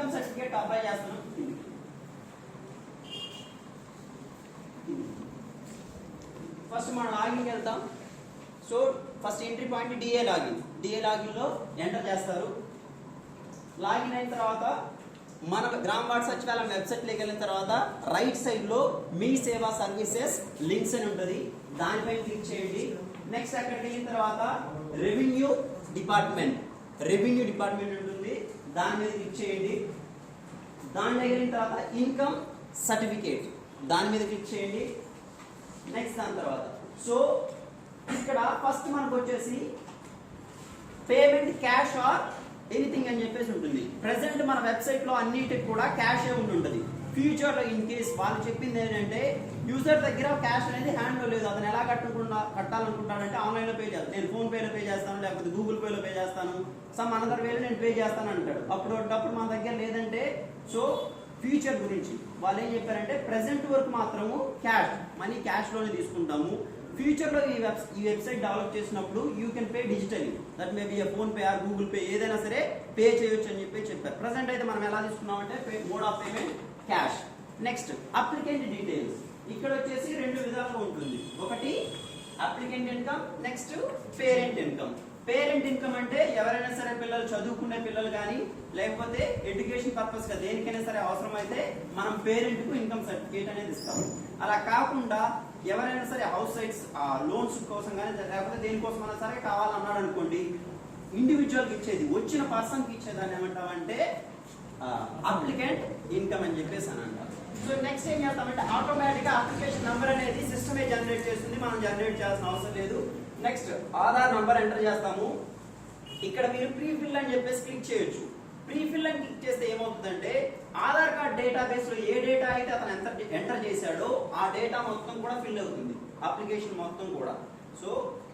Income certificate apply చేస్తాను. First మనం లాగిన్కి వెళ్తాం. So first entry point DA login. DA లాగిన్లో ఎంటర్ చేస్తారు. లాగిన్ అయిన తర్వాత మన గ్రామ వార్డు సచివాలయం వెబ్సైట్లోకి వెళ్ళిన తర్వాత రైట్ సైడ్లో మీ సేవా సర్వీసెస్ లింక్స్ అని ఉంటుంది, దానిపైన క్లిక్ చేయండి. నెక్స్ట్ అక్కడికి వెళ్ళిన తర్వాత రెవెన్యూ డిపార్ట్మెంట్ ఉంటుంది, దాని మీద క్లిక్ చేయండి. దాని దగ్గర వెళ్ళిన తర్వాత ఇన్కమ్ సర్టిఫికేట్, దాని మీద క్లిక్ చేయండి. నెక్స్ట్ దాని తర్వాత సో ఇక్కడ ఫస్ట్ మనకు వచ్చేసి పేమెంట్ క్యాష్ ఆర్ ఎనీథింగ్ అని చెప్పేసి ఉంటుంది. ప్రెసెంట్ మన వెబ్సైట్ లో అన్నిటికి కూడా క్యాష్ ఉంటుంది. ఫ్యూచర్ లో ఇన్ కేస్ వాళ్ళు చెప్పింది ఏంటంటే యూజర్ దగ్గర క్యాష్ అనేది హ్యాండ్ లో లేదు, అతను ఎలా కట్టాలనుకుంటాడంటే ఆన్లైన్ లో పే చేస్తాను, నేను ఫోన్ పేలో పే చేస్తాను, లేకపోతే గూగుల్ పేలో పే చేస్తాను, సమ్ అనదర్ వేలో నేను పే చేస్తాను అంటాడు. అప్పుడు మన దగ్గర లేదంటే సో ఫ్యూచర్ గురించి వాళ్ళు ఏం చెప్పారంటే ప్రెసెంట్ వరకు మాత్రము క్యాష్ మనీ క్యాష్ లోనే తీసుకుంటాము. ఫ్యూచర్ లో ఈ వెబ్సైట్ డెవలప్ చేసినప్పుడు you can pay digitally, that may be phone pay are Google pay, ఏదైనా సరే పే చేయొచ్చు అని చెప్పారు. ప్రెసెంట్ అయితే మనం ఎలా తీసుకున్నామంటే mode of payment cash. Next applicant details. ఇక్కడ వచ్చేసి రెండు విధాలుగా ఉంటుంది. ఒకటి applicant income, next parent income. Parent income అంటే ఎవరైనా సరే పిల్లలు చదువుకునే పిల్లలు కానీ లేకపోతే ఎడ్యుకేషన్ పర్పస్ గా దేనికైనా సరే అవసరం అయితే మనం పేరెంట్ కు ఇన్కమ్ సర్టిఫికేట్ అనేది ఇస్తాం. అలా కాకుండా ఎవరైనా సరే హౌస్ సైట్స్ లోన్స్ కోసం కానీ లేకపోతే దేనికోసమైనా సరే కావాలన్నాడు అనుకోండి, ఇండివిజువల్ ఇచ్చేది వచ్చిన పర్సన్ కి ఇచ్చేదాన్ని ఏమంటామంటే అప్లికెంట్ ఇన్కమ్ అని చెప్పేసి అని అంటారు. సో నెక్స్ట్ ఏం చేస్తామంటే ఆటోమేటిక్ గా అప్లికేషన్ నంబర్ అనేది సిస్టమే జనరేట్ చేస్తుంది, మనం జనరేట్ చేయాల్సిన అవసరం లేదు. నెక్స్ట్ ఆధార్ నంబర్ ఎంటర్ చేస్తాము. ఇక్కడ మీరు ప్రీ ఫిల్ అని చెప్పేసి క్లిక్ చేయొచ్చు. ప్రీ ఫిల్ అని క్లిక్ చేస్తే ఏమవుతుందంటే ఆధార్ కార్డ్ డేటాబేస్ లో ఏ డేటా అయితే అతను ఎంటర్ చేశాడో ఆ డేటా మొత్తం కూడా ఫిల్ అవుతుంది, అప్లికేషన్ మొత్తం కూడా. సో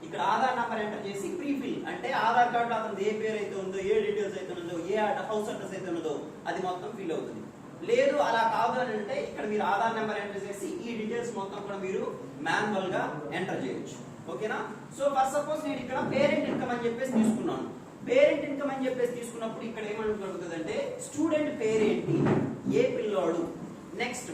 ఇక్కడ ఆధార్ నంబర్ ఎంటర్ చేసి ప్రీ ఫిల్ అంటే ఆధార్ కార్డు అతను ఏ పేరు అయితే ఉందో, ఏ డీటెయిల్స్ అయితే ఉందో, ఏ హౌస్ అడ్రస్ అయితే ఉన్నదో అది మొత్తం ఫిల్ అవుతుంది. లేదు అలా కాదు అని అంటే ఇక్కడ మీరు ఆధార్ నెంబర్ ఎంటర్ చేసి ఈ డీటెయిల్స్ మొత్తం కూడా మీరు మాన్యువల్ గా ఎంటర్ చేయొచ్చు. ఓకేనా? సో ఫస్ట్ సపోజ్ నేను ఇక్కడ పేరెంట్ ఇన్కమ్ అని చెప్పేసి తీసుకున్నాను. పేరెంట్ ఇన్కమ్ అని చెప్పేసి తీసుకున్నప్పుడు ఇక్కడ ఏమనుకుంటుందంటే స్టూడెంట్ పేరేంటి, ఏ పిల్లోడు, నెక్స్ట్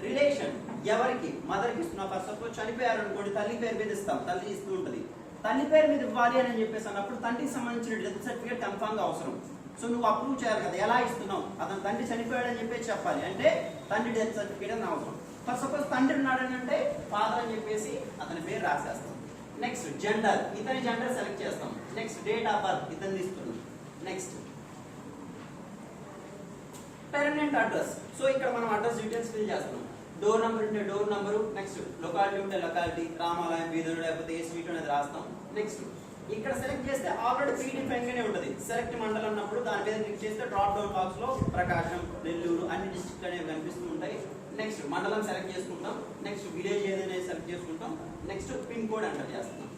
రిలేషన్ ఎవరికి, మదర్ కి ఇస్తున్నా. ఫస్ట్ సపోజ్ చనిపోయారు అనుకోండి, తల్లి పేరు మీద ఇస్తాం, తల్లి ఇస్తూ ఉంటుంది. తల్లి పేరు మీద ఇవ్వాలి అని చెప్పేసి అన్నప్పుడు తండ్రికి సంబంధించిన డెత్ సర్టిఫికేట్ కన్ఫామ్ గా అవసరం. సో నువ్వు అప్రూవ్ చేయాలి కదా, ఎలా ఇస్తున్నావు, అతను తండ్రి చనిపోయాడని చెప్పేసి చెప్పాలి అంటే తండ్రి డెత్ సర్టిఫికేట్ అని అవసరం. ఫస్ట్ సపోజ్ తండ్రి ఉన్నాడని అంటే ఫాదర్ అని చెప్పేసి అతని పేరు రాసేస్తాం. నెక్స్ట్ జెండర్, ఇతని జెండర్ సెలెక్ట్ చేస్తాం. నెక్స్ట్ డేట్ ఆఫ్ బర్త్ ఇతను తీసుకున్నాం. Next permanent address. సో ఇక్కడ మనం అడ్రస్ డీటెయిల్స్ ఫిల్ చేస్తాం. డోర్ నంబర్ ఉంటే డోర్ నంబరు, నెక్స్ట్ లొకాలిటీ ఉంటే లొకాలిటీ, రామాలయం, వీధులు లేకపోతే ఏ స్ట్రీట్ అనేది రాస్తాం. నెక్స్ట్ ఇక్కడ సెలెక్ట్ చేస్తే ఆల్రెడీ ప్రీ డిఫైన్ గానే ఉంటుంది. సెలెక్ట్ మండలం అన్నప్పుడు దాని మీద క్లిక్ చేస్తే డ్రాప్ డౌన్ బాక్స్ లో ప్రకాశం, నెల్లూరు అన్ని డిస్ట్రిక్ట్ అనేవి కనిపిస్తూ ఉంటాయి. నెక్స్ట్ మండలం సెలెక్ట్ చేసుకుంటాం. నెక్స్ట్ విలేజ్ ఏదైనా సెలెక్ట్ చేసుకుంటాం. నెక్స్ట్ పిన్ కోడ్ ఎంటర్ చేస్తాం.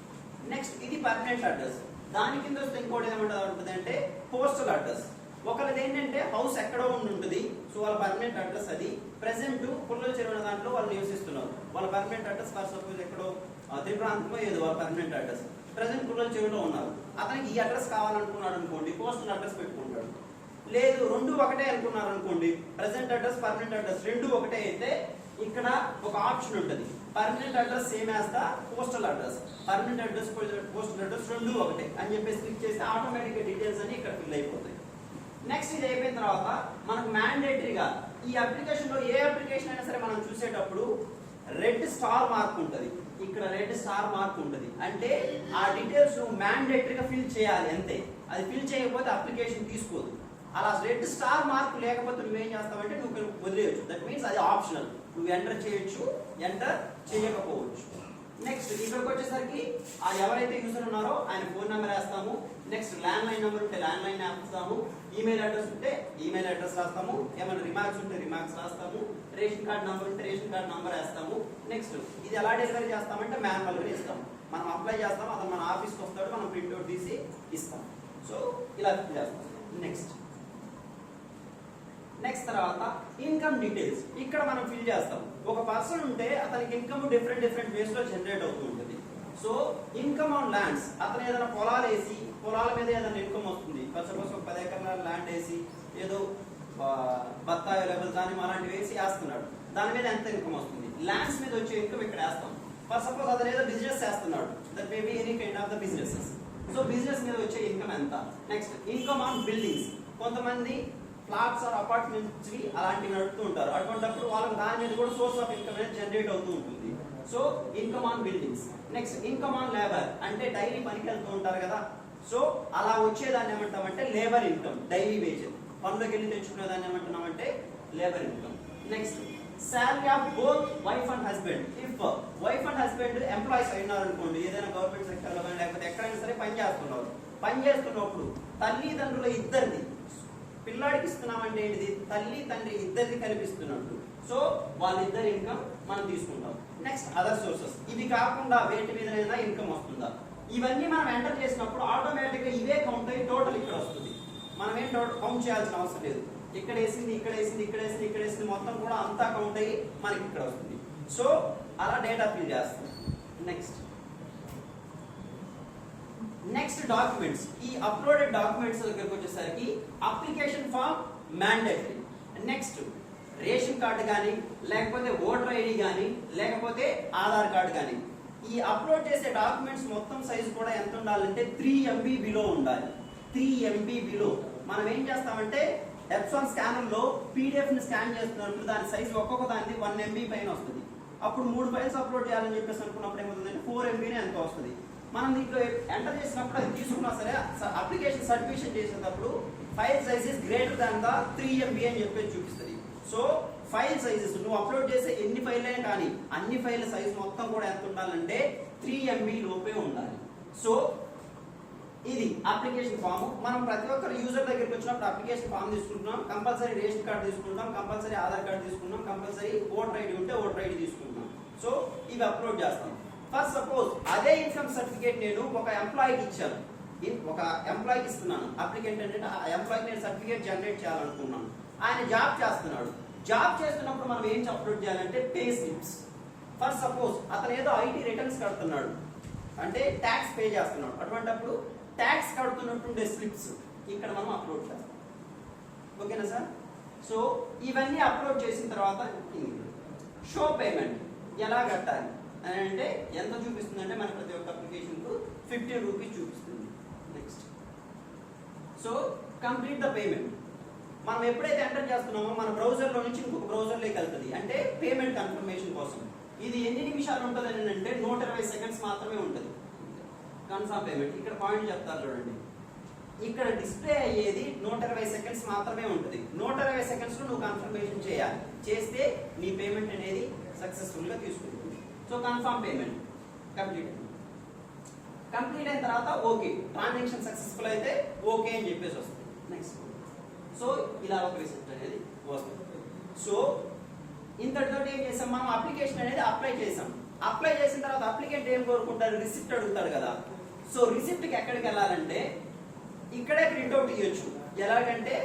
నెక్స్ట్ ఇది పర్మనెంట్ అడ్రస్. దాని కింద వస్తే ఇంకోటి ఏమంటుంది అంటే పోస్టల్ అడ్రస్. ఒకరిది ఏంటంటే హౌస్ ఎక్కడో ఉంటుంది, సో వాళ్ళ పర్మనెంట్ అడ్రస్ అది. ప్రెసెంట్ పుల్లల చెరువు దాంట్లో వాళ్ళు నివసిస్తున్నారు, వాళ్ళ పర్మనెంట్ అడ్రస్ ఫర్ సపోజ్ ఎక్కడో త్రిప్రాంతంలో ఏదో వాళ్ళ పర్మనెంట్ అడ్రస్. ప్రెసెంట్ పుల్లల చెరువులో ఉన్నారు, అతనికి ఈ అడ్రస్ కావాలనుకున్నాడు అనుకోండి, పోస్టల్ అడ్రస్ పెట్టుకుంటాడు. లేదు రెండు ఒకటే అనుకున్నారు అనుకోండి, ప్రెసెంట్ అడ్రస్ పర్మనెంట్ అడ్రస్ రెండు ఒకటే అయితే ఇక్కడ ఒక ఆప్షన్ ఉంటుంది, permanent address same as the postal address, permanent address postal address రెండు ఒకటే అని చెప్పేసి క్లిక్ చేస్తే ఆటోమేటిక్ గా డీటెయిల్స్ అన్ని ఇక్కడ ఫిల్ అయిపోతాయి. నెక్స్ట్ ఇది అయిపోయిన తర్వాత మనకు మ్యాండేటరీగా ఈ అప్లికేషన్ లో ఏ అప్లికేషన్ అయినా సరే మనం చూసేటప్పుడు రెడ్ స్టార్ మార్క్ ఉంటుంది. ఇక్కడ రెడ్ స్టార్ మార్క్ ఉంటుంది అంటే ఆ డీటెయిల్స్ నువ్వు మ్యాండేటరీగా ఫిల్ చేయాలి అంతే. అది ఫిల్ చేయకపోతే అప్లికేషన్ తీసుకోదు. అలా రెడ్ స్టార్ మార్క్ లేకపోతే నువ్వేం చేస్తావంటే నువ్వు వదిలేయచ్చు. దట్ మీన్స్ అది ఆప్షనల్, నువ్వు ఎంటర్ చేయొచ్చు, ఎంటర్ చేయకపోవచ్చు. నెక్స్ట్ ఇక్కడికి వచ్చేసరికి ఆ ఎవరైతే యూజర్ ఉన్నారో ఆయన ఫోన్ నెంబర్ వేస్తాము. నెక్స్ట్ ల్యాండ్ లైన్ నెంబర్ ఉంటే ల్యాండ్ లైన్ వేస్తాము. ఈమెయిల్ అడ్రస్ ఉంటే ఈమెయిల్ అడ్రస్ రాస్తాము. ఏమైనా రిమార్క్స్ ఉంటే రిమార్క్స్ రాస్తాము. రేషన్ కార్డ్ నంబర్ ఉంటే రేషన్ కార్డ్ నంబర్ వేస్తాము. నెక్స్ట్ ఇది ఎలా డెలివరీ చేస్తామంటే మాన్యువల్ గా ఇస్తాము. మనం అప్లై చేస్తాం, అతను మన ఆఫీస్కి వస్తాడు, మనం ప్రింట్అవుట్ తీసి ఇస్తాం. సో ఇలా చేస్తాం. నెక్స్ట్ తర్వాత ఇన్కమ్ డీటెయిల్స్ ఇక్కడ మనం ఫిల్ చేస్తాం. ఒక పర్సన్ ఉంటే అతనికి ఇన్కమ్ డిఫరెంట్ వేస్ లో జనరేట్ అవుతూ ఉంటుంది. సో ఇన్కమ్ ఆన్ ల్యాండ్స్, అతను ఏదైనా పొలాలు వేసి పొలాల మీద ఏదైనా ఇన్కమ్ వస్తుంది. సపోజ్ ఒక 10 ఎకరాల ల్యాండ్ వేసి ఏదో బత్తాయి లెవెల్ దాని అలాంటివి వేసి వేస్తున్నాడు, దాని మీద ఎంత ఇన్కమ్ వస్తుంది. ల్యాండ్స్ మీద వచ్చే ఇన్కమ్ ఇక్కడ వేస్తాం. ఫర్ సపోజ్ అతను ఏదో బిజినెస్ చేస్తున్నాడు, that may be any kind of the businesses. So business మీద వచ్చే ఇన్కమ్ ఎంత. నెక్స్ట్ ఇన్కమ్ ఆన్ బిల్డింగ్స్, కొంతమంది ఫ్లాట్స్ ఆర్ అపార్ట్మెంట్స్ అలాంటివి నడుపుతూ ఉంటారు, అటువంటిప్పుడు వాళ్ళకి దాని మీద కూడా సోర్స్ ఆఫ్ ఇన్కమ్ అనేది జనరేట్ అవుతూ ఉంటుంది. So income on buildings. Next income on labour, అంటే డైలీ పనికి వెళ్తూ ఉంటారు కదా, సో అలా వచ్చేదాన్ని ఏమంటామంటే లేబర్ ఇన్కమ్, డైలీ వేజ్, పనులకు వెళ్ళి తెచ్చుకునే దాన్ని ఏమంటున్నామంటే labour income. Next salary of both wife and husband. If wife and husband employees అయినారు అనుకోండి, ఏదైనా గవర్నమెంట్ సెక్టర్ లో కానీ లేకపోతే ఎక్కడైనా సరే పని చేస్తున్నారు, పని చేస్తున్నప్పుడు తల్లిదండ్రుల ఇద్దరిది, పిల్లాడికి ఇస్తున్నామంటే ఏంటిది, తల్లి తండ్రి ఇద్దరిది కల్పిస్తున్నట్టు. సో వాళ్ళిద్దరి ఇన్కమ్ మనం తీసుకుంటాం. నెక్స్ట్ అదర్ సోర్సెస్, ఇవి కాకుండా వేటి మీద ఇన్కమ్ వస్తుందా, ఇవన్నీ మనం ఎంటర్ చేసినప్పుడు ఆటోమేటిక్ గా ఇవే కౌంట్ అయ్యి టోటల్ ఇక్కడ వస్తుంది. మనం ఏం కౌంట్ చేయాల్సిన అవసరం లేదు. ఇక్కడ వేసింది, ఇక్కడ వేసింది, ఇక్కడ వేసింది, ఇక్కడ వేసింది, మొత్తం కూడా అంతా కౌంట్ అయ్యి మనకి ఇక్కడ వస్తుంది. సో అలా డేటా ఫిల్ చేస్తాం. Next documents. ఈ అప్లోడెడ్ డాక్యుమెంట్స్ దగ్గరకు వచ్చేసరికి application form mandatory. Next ration card కానీ లేకపోతే ఓటర్ ఐడి కానీ లేకపోతే ఆధార్ కార్డు కానీ, ఈ అప్లోడ్ చేసే డాక్యుమెంట్స్ మొత్తం సైజు కూడా ఎంత ఉండాలంటే 3 MB బిలో ఉండాలి. 3 MB బిలో. మనం ఏం చేస్తామంటే Epson స్కానర్ లో PDF ని స్కాన్ చేస్తున్నప్పుడు దాని సైజు ఒక్కొక్క దానికి 1 MB పైన వస్తుంది. అప్పుడు 3 ఫైల్స్ అప్లోడ్ చేయాలని చెప్పేసి అనుకున్నప్పుడు ఏమవుతుందంటే 4 MB ఎంత వస్తుంది. మనం దీంట్లో ఎంటర్ చేసినప్పుడు అది తీసుకున్నా సరే అప్లికేషన్ సబ్మిషన్ చేసేటప్పుడు file size is greater than the 3 MB అని చెప్పేసి చూపిస్తుంది. సో ఫైల్ సైజెస్ నువ్వు అప్లోడ్ చేసే ఎన్ని ఫైల్ అయినా కానీ అన్ని ఫైల్ సైజ్ మొత్తం కూడా ఎంత ఉండాలంటే 3 MB లోపే ఉండాలి. సో ఇది అప్లికేషన్ ఫామ్. మనం ప్రతి ఒక్కరు యూజర్ దగ్గరికి వచ్చినప్పుడు అప్లికేషన్ ఫామ్ తీసుకుంటున్నాం, కంపల్సరీ రేషన్ కార్డు తీసుకుంటాం, కంపల్సరీ ఆధార్ కార్డు తీసుకుంటాం, కంపల్సరీ ఓటర్ ఐడి ఉంటే ఓటర్ ఐడి తీసుకుంటున్నాం. సో ఇవి అప్లోడ్ చేస్తాం. ఫస్ట్ సపోజ్ అదే ఇన్కమ్ సర్టిఫికేట్ నేను ఒక ఎంప్లాయీకి ఇచ్చాను, ఒక ఎంప్లాయీకి ఇస్తున్నాను. అప్లికెంట్ అంటే ఆ ఎంప్లాయీకి నేను సర్టిఫికేట్ జనరేట్ చేయాలనుకున్నాను. ఆయన జాబ్ చేస్తున్నాడు. జాబ్ చేస్తున్నప్పుడు మనం ఏం అప్లోడ్ చేయాలంటే పే స్లిప్స్. ఫస్ట్ సపోజ్ అతను ఏదో IT రిటర్న్స్ కడుతున్నాడు, అంటే ట్యాక్స్ పే చేస్తున్నాడు, అటువంటిప్పుడు ట్యాక్స్ కడుతున్నట్టుండే స్లిప్స్ ఇక్కడ మనం అప్లోడ్ చేస్తాం. ఓకేనా సార్? సో ఇవన్నీ అప్లోడ్ చేసిన తర్వాత షో పేమెంట్ ఎలా కట్టాలి అని అంటే ఎంత చూపిస్తుంది అంటే మన ప్రతి ఒక్క అప్లికేషన్ కు 15 రూపీస్ చూపిస్తుంది. Next so complete the payment. మనం ఎప్పుడైతే ఎంటర్ చేస్తున్నామో మన బ్రౌజర్ లో నుంచి ఇంకొక బ్రౌజర్ లోకి వెళ్తుంది, అంటే పేమెంట్ కన్ఫర్మేషన్ కోసం. ఇది ఎన్ని నిమిషాలు ఉంటుంది అని అంటే 120 సెకండ్స్ మాత్రమే ఉంటుంది కన్ఫర్మ్ పేమెంట్. ఇక్కడ పాయింట్ చెప్తారు చూడండి, ఇక్కడ డిస్ప్లే అయ్యేది 120 సెకండ్స్ మాత్రమే ఉంటుంది. 120 సెకండ్స్ లో నువ్వు కన్ఫర్మేషన్ చేయాలి, చేస్తే నీ పేమెంట్ అనేది సక్సెస్ఫుల్ గా తీసుకుంటుంది. సో కన్ఫర్మ్ పేమెంట్ కంప్లీట్ అయిన తర్వాత ఓకే, ట్రాన్సాక్షన్ సక్సెస్ఫుల్ అయితే ఓకే అని చెప్పేసి వస్తుంది. నెక్స్ట్ సో ఇలా ఒక రిసిప్ట్ అనేది వస్తుంది. సో ఇంతటితో ఏం చేసాం, మనం అప్లికేషన్ అనేది అప్లై చేసాం. అప్లై చేసిన తర్వాత అప్లికెంట్ ఏం కోరుకుంటారు, రిసిప్ట్ అడుగుతాడు కదా. సో రిసిప్ట్ కి ఎక్కడికి వెళ్ళాలంటే ఇక్కడే ప్రింట్అవుట్ ఇవ్వచ్చు. ఎలాగంటే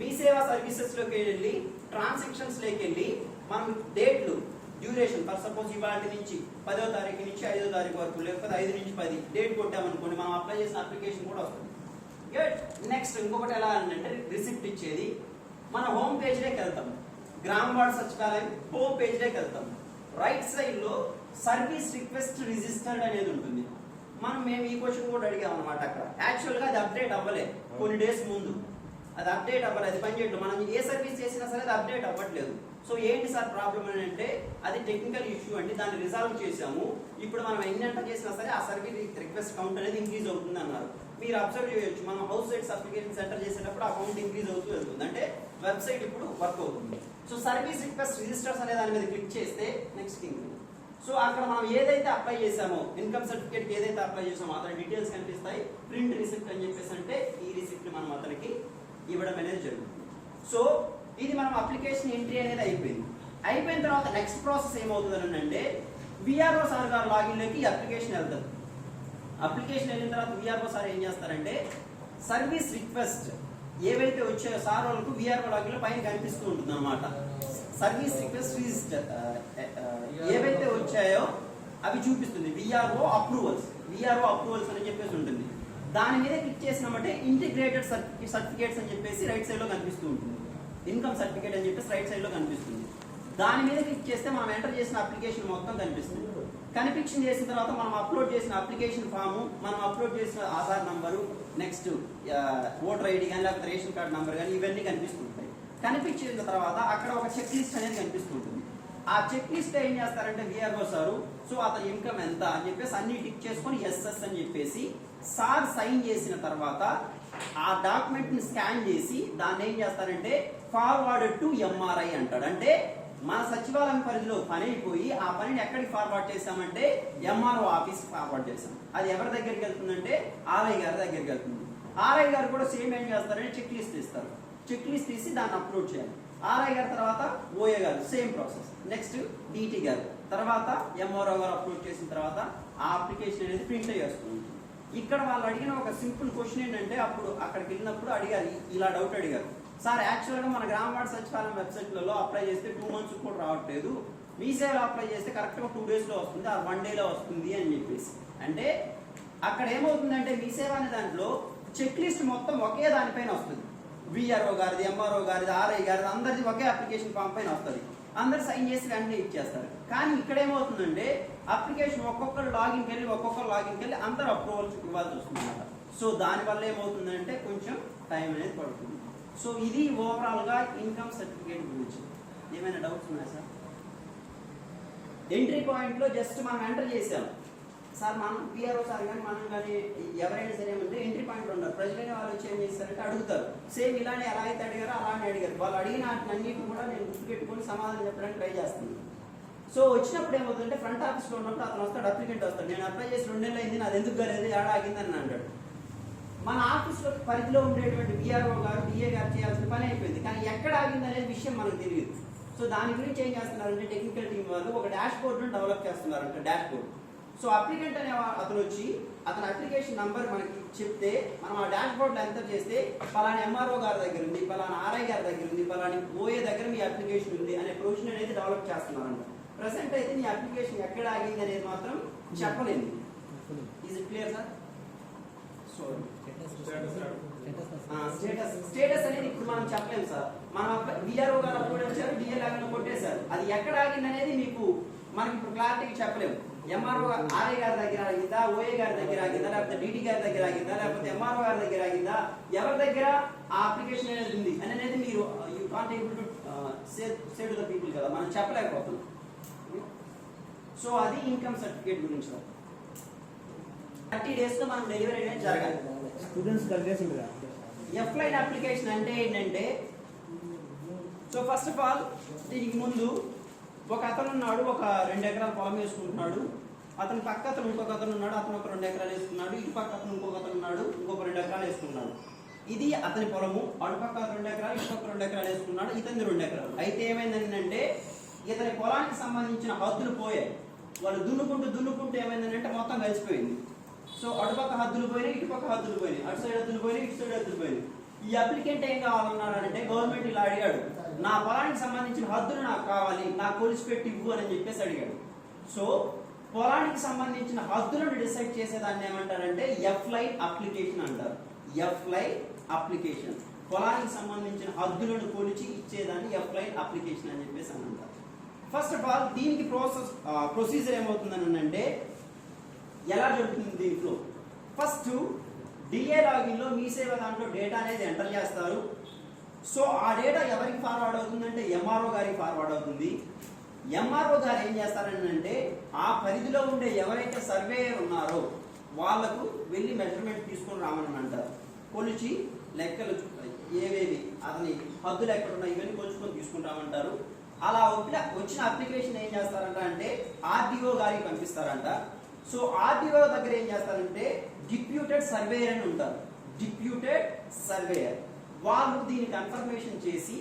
మీ సేవా సర్వీసెస్ లోకి వెళ్ళి ట్రాన్సాక్షన్స్ లోకి వెళ్ళి మనం డేట్లు డ్యూరేషన్ ఫర్ సపోజ్ ఇవాళ నుంచి 10వ తారీఖు నుంచి 5వ తారీఖు వరకు లేకపోతే 5 నుంచి 10 డేట్ కొట్టామనుకోండి, మనం అప్లై చేసిన అప్లికేషన్ కూడా వస్తుంది. నెక్స్ట్ ఇంకొకటి ఎలా అంటే రిసిప్ట్ ఇచ్చేది మన హోమ్ పేజ్ లోకి వెళ్తాం. గ్రామ వార్డ్ సచివాలయం హోమ్ పేజ్ లోకి వెళ్తాం. రైట్ సైడ్ లో సర్వీస్ రిక్వెస్ట్ రిజిస్టర్డ్ అనేది ఉంటుంది. మేము ఈ క్వశ్చన్ కూడా అడిగాం అనమాట. అక్కడ యాక్చువల్ గా అది అప్డేట్ అవ్వలేదు, కొన్ని డేస్ ముందు అది అప్డేట్ అవ్వలేదు, అది పనిచేయట్లేదు. మనం ఏ సర్వీస్ చేసినా సరే అది అప్డేట్ అవ్వట్లేదు. సో ఏంటి సార్ ప్రాబ్లం అని అంటే అది టెక్నికల్ ఇష్యూ అండి, దాన్ని రిజాల్వ్ చేసాము. ఇప్పుడు మనం ఎన్ని ఎంటర్ చేసినా సరే ఆ సర్వీస్ రిక్వెస్ట్ కౌంట్ అనేది ఇంక్రీజ్ అవుతుంది అన్నారు. మీరు అబ్జర్వ్ చేయొచ్చు, మనం హౌస్ సైట్స్ అప్లికేషన్ సెంటర్ చేసేటప్పుడు ఆ కౌంట్ ఇంక్రీజ్ అవుతూ వెళ్తుంది, అంటే వెబ్సైట్ ఇప్పుడు వర్క్ అవుతుంది. సో సర్వీస్ రిక్వెస్ట్ రిజిస్టర్స్ అనే దాని మీద క్లిక్ చేస్తే నెక్స్ట్ ఇంక్రీజ్. సో అక్కడ మనం ఏదైతే అప్లై చేసామో ఇన్కమ్ సర్టిఫికేట్ ఏదైతే అప్లై చేసామో అతని డీటెయిల్స్ కనిపిస్తాయి. ప్రింట్ రిసిప్ట్ అని చెప్పేసి అంటే ఈ రిసిప్ట్ మనం అతనికి ఇవ్వడం అనేది జరుగుతుంది. సో ఇది మనం అప్లికేషన్ ఎంట్రీ అనేది అయిపోయింది. అయిపోయిన తర్వాత నెక్స్ట్ ప్రాసెస్ ఏమవుతుంది అంటే విఆర్ఓ సార్ గారు లాగిన్ లోకి అప్లికేషన్ వెళ్తారు. అప్లికేషన్ వెళ్ళిన తర్వాత విఆర్ఓ సార్ ఏం చేస్తారంటే సర్వీస్ రిక్వెస్ట్ ఏవైతే వచ్చాయో సార్ వాళ్ళకు విఆర్ఓ లాగిన్ లో పైన కనిపిస్తూ ఉంటుంది అనమాట. సర్వీస్ రిక్వెస్ట్ రిజిస్టర్ ఏవైతే వచ్చాయో అవి చూపిస్తుంది. విఆర్ఓ అప్రూవల్స్ అని చెప్పేసి ఉంటుంది. దాని మీద క్లిక్ చేసినామంటే ఇంటిగ్రేటెడ్ సర్టిఫికేట్స్ అని చెప్పేసి రైట్ సైడ్ లో కనిపిస్తూ ఉంటుంది. ఇన్కమ్ సర్టిఫికేట్ అని చెప్పేసి రైట్ సైడ్ లో కనిపిస్తుంది. దాని మీద క్లిక్ చేస్తే మనం ఎంటర్ చేసిన అప్లికేషన్ మొత్తం కనిపిస్తుంది. కనిపించింగ్ చేసిన తర్వాత మనం అప్లోడ్ చేసిన అప్లికేషన్ ఫాము, మనం అప్లోడ్ చేసిన Aadhaar number, next voter ID కానీ లేకపోతే రేషన్ కార్డ్ నంబర్ కానీ ఇవన్నీ కనిపిస్తుంటాయి. కనిపించిన తర్వాత అక్కడ ఒక చెక్ లిస్ట్ అనేది కనిపిస్తుంటుంది. ఆ చెక్ లిస్ట్ ఏం చేస్తారంటే విఆర్ఓ సారు, సో అతని ఇన్కమ్ ఎంత అని చెప్పేసి అన్ని టిక్ చేసుకొని ఎస్ఎస్ అని చెప్పేసి సార్ సైన్ చేసిన తర్వాత ఆ డాక్యుమెంట్ ని స్కాన్ చేసి దాన్ని ఏం చేస్తారంటే ఫార్వర్డ్ టు ఎంఆర్ఐ అంటాడు. అంటే మన సచివాలయం పరిధిలో పని అయిపోయి ఆ పనిని ఎక్కడికి ఫార్వర్డ్ చేసామంటే ఎంఆర్ఓ ఆఫీస్ ఫార్వర్డ్ చేసాం. అది ఎవరి దగ్గరికి వెళ్తుందంటే ఆర్ఐ గారి దగ్గరికి వెళ్తుంది. ఆర్ఐ గారు కూడా సేమ్ ఏం చేస్తారంటే చెక్ లిస్ట్ ఇస్తారు. చెక్ లిస్ట్ తీసి దాన్ని అప్లోడ్ చేయాలి. ఆర్ఐ గారి తర్వాత ఓఏ గారు సేమ్ ప్రాసెస్. నెక్స్ట్ డిటి గారు తర్వాత ఎంఆర్ఓ గారు అప్లోడ్ చేసిన తర్వాత ఆ అప్లికేషన్ అనేది ప్రింట్ చేస్తుంది. ఇక్కడ వాళ్ళు అడిగిన ఒక సింపుల్ క్వశ్చన్ ఏంటంటే అప్పుడు అక్కడికి వెళ్ళినప్పుడు అడిగారు, ఇలా డౌట్ అడిగారు, సార్ యాక్చువల్గా మన గ్రామ వార్డు సచివాలయం వెబ్సైట్లలో అప్లై చేస్తే 2 months కూడా రావట్లేదు, మీ సేవలో అప్లై చేస్తే కరెక్ట్గా 2 days లో వస్తుంది, ఆ 1 day లో వస్తుంది అని చెప్పేసి. అంటే అక్కడ ఏమవుతుందంటే మీ సేవ అనే దాంట్లో చెక్ లిస్ట్ మొత్తం ఒకే దానిపైన వస్తుంది. విఆర్ఓ గారిది, ఎంఆర్ఓ గారిది, ఆర్ఐ గారిది అందరిది ఒకే అప్లికేషన్ ఫామ్ పైన వస్తుంది. అందరు సైన్ చేసి వెంటనే ఇచ్చేస్తారు. కానీ ఇక్కడ ఏమవుతుందంటే అప్లికేషన్ ఒక్కొక్కరు లాగిన్కి వెళ్ళి అందరు అప్రూవల్స్ ఇవ్వాల్సి వస్తుంది అన్నమాట. సో దానివల్ల ఏమవుతుందంటే కొంచెం టైం అనేది పడుతుంది. సో ఇది ఓవరాల్ గా ఇన్కమ్ సర్టిఫికేట్ గురించి. ఏమైనా డౌట్స్ ఉన్నాయా సార్? ఎంట్రీ పాయింట్ లో జస్ట్ మనం ఎంటర్ చేసాం సార్, మనం పిఆర్ఓ సార్ కానీ మనం కానీ ఎవరైనా సరే ఏమంటే ఎంట్రీ పాయింట్ ఉన్నారు. ప్రజలైన వాళ్ళు వచ్చి ఏం చేస్తారంటే అడుగుతారు. సేమ్ ఇలానే ఎలా అయితే అడిగారో అలానే అడిగారు. వాళ్ళు అడిగిన అన్నింటిని కూడా నేను గుర్తుపెట్టుకొని సమాధానం చెప్పడానికి ట్రై చేస్తున్నాను. సో వచ్చినప్పుడు ఏమవుతుందంటే ఫ్రంట్ ఆఫీస్ లో ఉన్నప్పుడు అతను వస్తాడు, అప్లికెంట్ వస్తాడు, నేను అప్లై చేసి 2 నెలలు అయింది, నాది ఎందుకు కాలేదు, ఏడా ఆగిందని అంటాడు. మన ఆఫీస్లో పరిధిలో ఉండేటువంటి విఆర్ఓ గారు, డిఏ గారు చేయాల్సిన పని అయిపోయింది. కానీ ఎక్కడ ఆగింది అనేది విషయం మనకు తెలియదు. సో దాని గురించి ఏం చేస్తున్నారంటే టెక్నికల్ టీం వాళ్ళు ఒక డాష్ బోర్డ్ను డెవలప్ చేస్తున్నారంట, డాష్ బోర్డ్. సో అప్లికెంట్ అనే అతను వచ్చి అతని అప్లికేషన్ నంబర్ మనకి చెప్తే మనం ఆ డాష్ బోర్డ్లో ఎంటర్ చేస్తే పలానా ఎంఆర్ఓ గారి దగ్గర ఉంది, పలానా ఆర్ఐ గారి దగ్గర ఉంది, పలాని ఓఏ దగ్గర మీ అప్లికేషన్ ఉంది అనే ప్రొవిజన్ అనేది డెవలప్ చేస్తున్నారంట. ప్రెసెంట్ అయితే మీ అప్లికేషన్ ఎక్కడ ఆగింది అనేది మాత్రం చెప్పలేదు. Is it clear sir? So status అనేది ఇప్పుడు మనం చెప్పలేము సార్. మనం విఆర్ఓ గారు అప్లోడ్ చేశారు, డిఎల్ లాగా కొట్టేశారు, అది ఎక్కడ ఆగింది అనేది మీకు మనకి ఇప్పుడు క్లారిటీగా చెప్పలేము. ఎంఆర్ఓ ఆర్ఐ గారి దగ్గర ఆగిందా, ఓఏ గారి దగ్గర ఆగిందా, లేకపోతే డిటి గారి దగ్గర ఆగిందా, లేకపోతే ఎంఆర్ఓ గారి దగ్గర ఆగిందా, ఎవరి దగ్గర ఆ అప్లికేషన్ అనేది ఉంది అనేది మీరు you can't able to say to the people కదా, మనం చెప్పలేకపోతున్నాం. సో అది ఇన్కమ్ సర్టిఫికేట్ గురించి సార్. 30 days లో మనం డెలివరీ అనేది జరగాలి. స్టూడెంట్స్ కలిగేసి ఎఫ్లైన్ అప్లికేషన్ అంటే ఏంటంటే, సో ఫస్ట్ ఆఫ్ ఆల్ దీనికి ముందు ఒక అతను ఉన్నాడు, ఒక 2 ఎకరాల పొలం వేసుకుంటున్నాడు. అతని పక్క అతను ఇంకొక అతను ఉన్నాడు, అతను ఒక 2 ఎకరాలు వేసుకున్నాడు. ఇటు పక్క అతను ఇంకొక అతను ఉన్నాడు, ఇంకొక 2 ఎకరాలు వేసుకున్నాడు. ఇది అతని పొలము, అటు పక్క 2 ఎకరాలు, ఇటు పక్క 2 ఎకరాలు వేసుకున్నాడు, ఇతని 2 ఎకరాలు. అయితే ఏమైందంటే ఇతని పొలానికి సంబంధించిన హద్దులు పోయాయి. వాళ్ళు దున్నుకుంటూ ఏమైందంటే మొత్తం కలిసిపోయింది. సో అటుపక్క హద్దులు పోయినాయి, ఇటుపక్క హద్దులు పోయినాయి, అటు సైడ్ హద్దులు పోయినాయి, ఇటు సైడ్ హద్దులు పోయినాయి. ఈ అప్లికెంట్ ఏం కావాలన్నాడంటే గవర్నమెంట్ ఇలా అడిగాడు, నా పొలానికి సంబంధించిన హద్దులు నాకు కావాలి, నాకు కొలిసి పెట్టి ఇవ్వు అని చెప్పేసి అడిగాడు. సో పొలానికి సంబంధించిన హద్దులను డిసైడ్ చేసేదాన్ని ఏమంటారంటే ఎఫ్లైన్ అప్లికేషన్ అంటారు. ఎఫ్లైన్ అప్లికేషన్, పొలానికి సంబంధించిన హద్దులను కొలిచి ఇచ్చేదాన్ని ఎఫ్లైన్ అప్లికేషన్ అని చెప్పేసి అని అంటారు. ఫస్ట్ ఆఫ్ ఆల్ దీనికి ప్రొసీజర్ ఏమవుతుందని అంటే ఎలా జరుగుతుంది దీంట్లో, ఫస్ట్ డిఏ లాగిన్ లో మీ సేవ దాంట్లో డేటా అనేది ఎంటర్ చేస్తారు. సో ఆ డేటా ఎవరికి ఫార్వర్డ్ అవుతుందంటే ఎంఆర్ఓ గారికి ఫార్వర్డ్ అవుతుంది. ఎంఆర్ఓ గారు ఏం చేస్తారని అంటే ఆ పరిధిలో ఉండే ఎవరైతే సర్వేయర్ ఉన్నారో వాళ్లకు వెళ్ళి మెజర్మెంట్ తీసుకొని రామని అంటారు. కొలిచి లెక్కలు ఏవేవి అతని హద్దులు ఎక్కడ ఉన్నాయి ఇవన్నీ కొలుచుకొని తీసుకుంటామంటారు. అలా వచ్చిన అప్లికేషన్ ఏం చేస్తారంట అంటే ఆర్డీఓ గారికి పంపిస్తారంట. సో ఆర్డీఓ దగ్గర ఏం చేస్తారంటే డిప్యూటెడ్ సర్వేయర్ అని ఉంటారు. డిప్యూటెడ్ సర్వేయర్ వాళ్ళు దీన్ని కన్ఫర్మేషన్ చేసి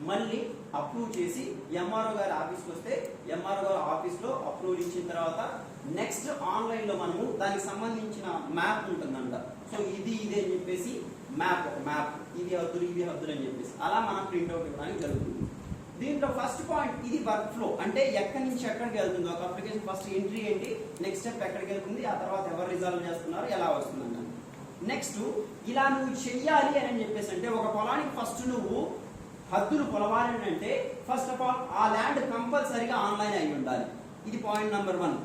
మళ్ళీ అప్రూవ్ చేసి ఎంఆర్ఓ గారి ఆఫీస్కి వస్తే ఎంఆర్ఓ గారి ఆఫీస్లో అప్రూవ్ ఇచ్చిన తర్వాత నెక్స్ట్ ఆన్లైన్లో మనము దానికి సంబంధించిన మ్యాప్ ఉంటుందంట. సో ఇది అని చెప్పేసి మ్యాప్ ఇది హద్దులు అని చెప్పేసి అలా మనం ప్రింట్అవుట్ ఇవ్వడానికి జరుగుతుంది. దీంట్లో ఫస్ట్ పాయింట్ ఇది వర్క్ ఫ్లో, అంటే ఎక్కడి నుంచి ఎక్కడికి వెళ్తుంది ఒక అప్లికేషన్. ఫస్ట్ ఎంట్రీ ఏంటి, నెక్స్ట్ స్టెప్ ఎక్కడికి వెళ్తుంది, ఆ తర్వాత ఎవరు రిజాల్వ్ చేస్తున్నారు, ఎలా వస్తుంది. నెక్స్ట్ ఇలా నువ్వు చెయ్యాలి అని చెప్పేసి అంటే ఒక పొలానికి ఫస్ట్ నువ్వు హద్దులు కొలవాలి అంటే ఫస్ట్ ఆఫ్ ఆల్ ఆ ల్యాండ్ కంపల్సరీగా ఆన్లైన్ అయి ఉండాలి. ఇది పాయింట్ నెంబర్ 1.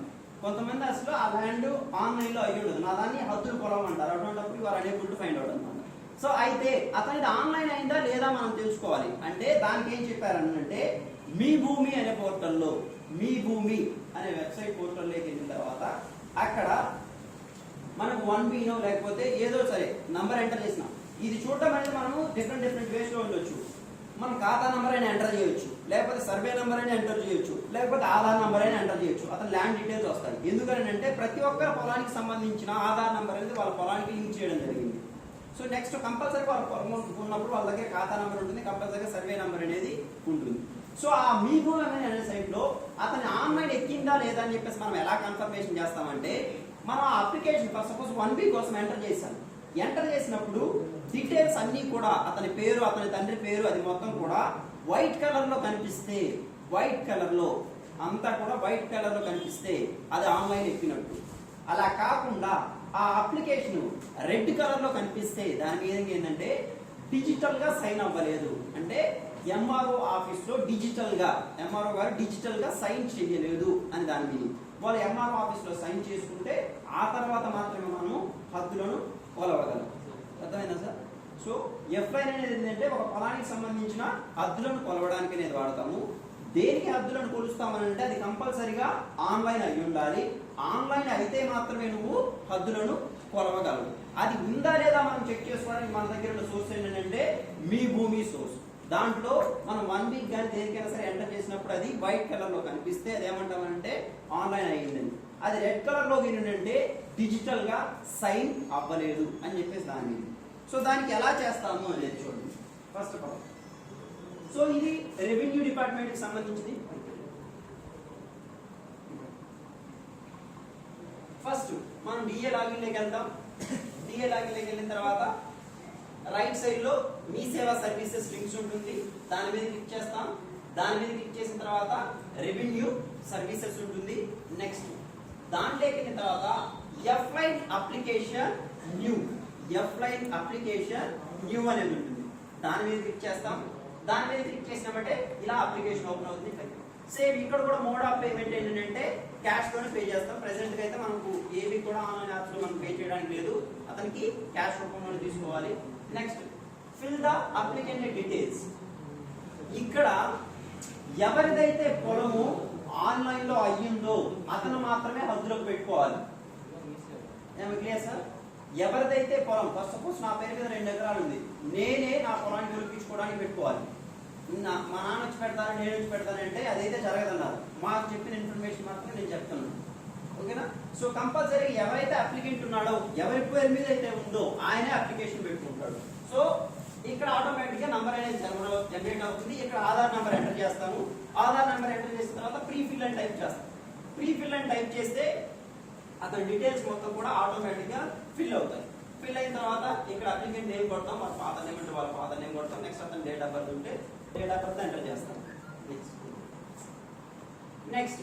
కొంతమంది అసలు ఆ ల్యాండ్ ఆన్లైన్ లో అయ్యి ఉండదు, నా దాన్ని హద్దులు కొలవమంటారు. అటువంటిప్పుడు you are unable to find out అనమాట. సో అయితే అతనిది ఆన్లైన్ అయిందా లేదా మనం తెలుసుకోవాలి అంటే దానికి ఏం చెప్పారంటే మీ భూమి అనే పోర్టల్లో, మీ భూమి అనే వెబ్సైట్ పోర్టల్లోకి వెళ్ళిన తర్వాత అక్కడ మనకు 1B లేకపోతే ఏదో సరే నంబర్ ఎంటర్ చేసినాం. ఇది చూడటం అనేది మనము డిఫరెంట్ వేస్ లో ఉండొచ్చు. మనం ఖాతా నంబర్ అయినా ఎంటర్ చేయొచ్చు, లేకపోతే సర్వే నంబర్ అయినా ఎంటర్ చేయొచ్చు, లేకపోతే ఆధార్ నంబర్ అయినా ఎంటర్ చేయొచ్చు. అతను ల్యాండ్ డీటెయిల్స్ వస్తాయి. ఎందుకని అంటే ప్రతి ఒక్కరి పొలానికి సంబంధించిన ఆధార్ నంబర్ అనేది వాళ్ళ పొలానికి లింక్ చేయడం జరిగింది. సో నెక్స్ట్ కంపల్సరీ వాళ్ళ పొలం ఉన్నప్పుడు వాళ్ళ దగ్గర ఖాతా నంబర్ ఉంటుంది, కంపల్సరీగా సర్వే నంబర్ అనేది ఉంటుంది. సో ఆ మీ భూమి అనే సైట్ లో అతని ఆన్లైన్ ఎక్కిందా లేదా అని చెప్పేసి మనం ఎలా కన్ఫర్మేషన్ చేస్తామంటే మనం ఆ అప్లికేషన్ ఫర్ సపోజ్ 1B కోసం ఎంటర్ చేశాం. ఎంటర్ చేసినప్పుడు డీటెయిల్స్ అన్ని కూడా అతని పేరు, అతని తండ్రి పేరు, అది మొత్తం కూడా వైట్ కలర్ లో కనిపిస్తే, వైట్ కలర్ లో అంతా కూడా వైట్ కలర్ లో కనిపిస్తే అది ఆన్లైన్ ఎక్కినట్టు. అలా కాకుండా ఆ అప్లికేషన్ రెడ్ కలర్ లో కనిపిస్తే దాని మీద ఏంటంటే డిజిటల్ గా సైన్ అవ్వలేదు, అంటే ఎంఆర్ఓ ఆఫీస్ లో డిజిటల్ గా ఎంఆర్ఓ గారు డిజిటల్ గా సైన్ చేయలేదు అని దాని మీద. వాళ్ళు ఎంఆర్ఓ ఆఫీస్ లో సైన్ చేసుకుంటే ఆ తర్వాత మాత్రమే మనం హద్దులను కొలవగలం. అర్థమైందా సార్? సో ఎఫ్ఐన్ అనేది ఏంటంటే ఒక పొలానికి సంబంధించిన హద్దులను కొలవడానికి అనేది వాడతాము. దేనికి హద్దులను కొలుస్తామని అంటే అది కంపల్సరిగా ఆన్లైన్ అయి ఉండాలి. ఆన్లైన్ అయితే మాత్రమే నువ్వు హద్దులను కొలవగలవు. అది ఉందా లేదా మనం చెక్ చేసుకోవడానికి మన దగ్గర ఉన్న సోర్స్ ఏంటంటే మీ భూమి సోర్స్. దాంట్లో మనం 1 వీక్ కానీ దేనికైనా సరే ఎంటర్ చేసినప్పుడు అది వైట్ కలర్ లో కనిపిస్తే అది ఏమంటామంటే ఆన్లైన్ అయ్యిందని. అది రెడ్ కలర్ లో ఏంటంటే డిజిటల్ గా సైన్ అవ్వలేదు అని చెప్పేసి దాని. సో దానికి ఎలా చేస్తాము అనేది చూడండి. ఫస్ట్ ఆఫ్ ఆల్ సో ఇది రెవెన్యూ డిపార్ట్మెంట్ కి సంబంధించింది. ఫస్ట్ మనం డిఏ లాగిన్ లోకి వెళ్తాం. డిఏ లాగిన్ లోకి వెళ్ళిన తర్వాత రైట్ సైడ్ లో మీ సేవా సర్వీసెస్ లింక్స్ ఉంటుంది, దాని మీద క్లిక్ చేస్తాం. దాని మీద క్లిక్ చేసిన తర్వాత రెవెన్యూ సర్వీసెస్ ఉంటుంది. నెక్స్ట్ దాంట్లోకి వెళ్ళిన తర్వాత ఎఫ్లైన్ అప్లికేషన్ న్యూ, ఎఫ్లైన్ అప్లికేషన్ న్యూ అనేది ఉంటుంది. దాని మీద క్లిక్ చేస్తాం. దాని మీద క్లిక్ చేసినామంటే ఇలా అప్లికేషన్ ఓపెన్ అవుతుంది. సేమ్ ఇక్కడ కూడా మోడ్ ఆఫ్ పేమెంట్ ఏంటంటే క్యాష్ తోనే పే చేస్తాం. ప్రెసెంట్ గా అయితే మనకు ఏవి కూడా ఆన్లైన్ యాప్స్ లో మనం పే చేయడానికి లేదు, అతనికి క్యాష్ రూపంలో తీసుకోవాలి. Next fill the applicant details. ఇక్కడ ఎవరిదైతే పొలము ఆన్లైన్ లో అయ్యిందో అతను మాత్రమే హద్దులోకి పెట్టుకోవాలి. Clear sir? ఎవరిదైతే పొలం ఫస్ట్ సపోజ్ నా పేరు మీద 2 ఎకరాలు ఉంది, నేనే నా పొలాన్ని నిరూపించుకోవడానికి పెట్టుకోవాలి. మా నాన్న వచ్చి పెడతాను, నేను వచ్చి పెడతానంటే అదైతే జరగదన్నారు. మాకు చెప్పిన ఇన్ఫర్మేషన్ మాత్రం నేను చెప్తున్నాను. ఓకేనా? సో కంపల్సరీ ఎవరైతే అప్లికెంట్ ఉన్నాడో, ఎవరి పేరు మీద అయితే ఉందో ఆయనే అప్లికేషన్ పెట్టుకుంటాడు. సో ఇక్కడ ఆటోమేటిక్ గా నంబర్ అనేది జనరేట్ అవుతుంది. ఇక్కడ ఆధార్ నంబర్ ఎంటర్ చేస్తాము. ఆధార్ నంబర్ ఎంటర్ చేసిన తర్వాత ప్రీ ఫిల్ అని టైప్ చేస్తాం. ప్రీ ఫిల్ అని టైప్ చేస్తే అతని డీటెయిల్స్ మొత్తం కూడా ఆటోమేటిక్ గా ఫిల్ అవుతాయి. ఫిల్ అయిన తర్వాత ఇక్కడ అప్లికెంట్ నేమ్ కొడతాం, వాళ్ళ ఫాదర్ నేమ్ అంటే వాళ్ళ ఫాదర్ నేమ్ కొడతాం. నెక్స్ట్ అతని డేట్ ఆఫ్ బర్త్ ఉంటే డేట్ ఆఫ్ బర్త్ ఎంటర్ చేస్తాం. నెక్స్ట్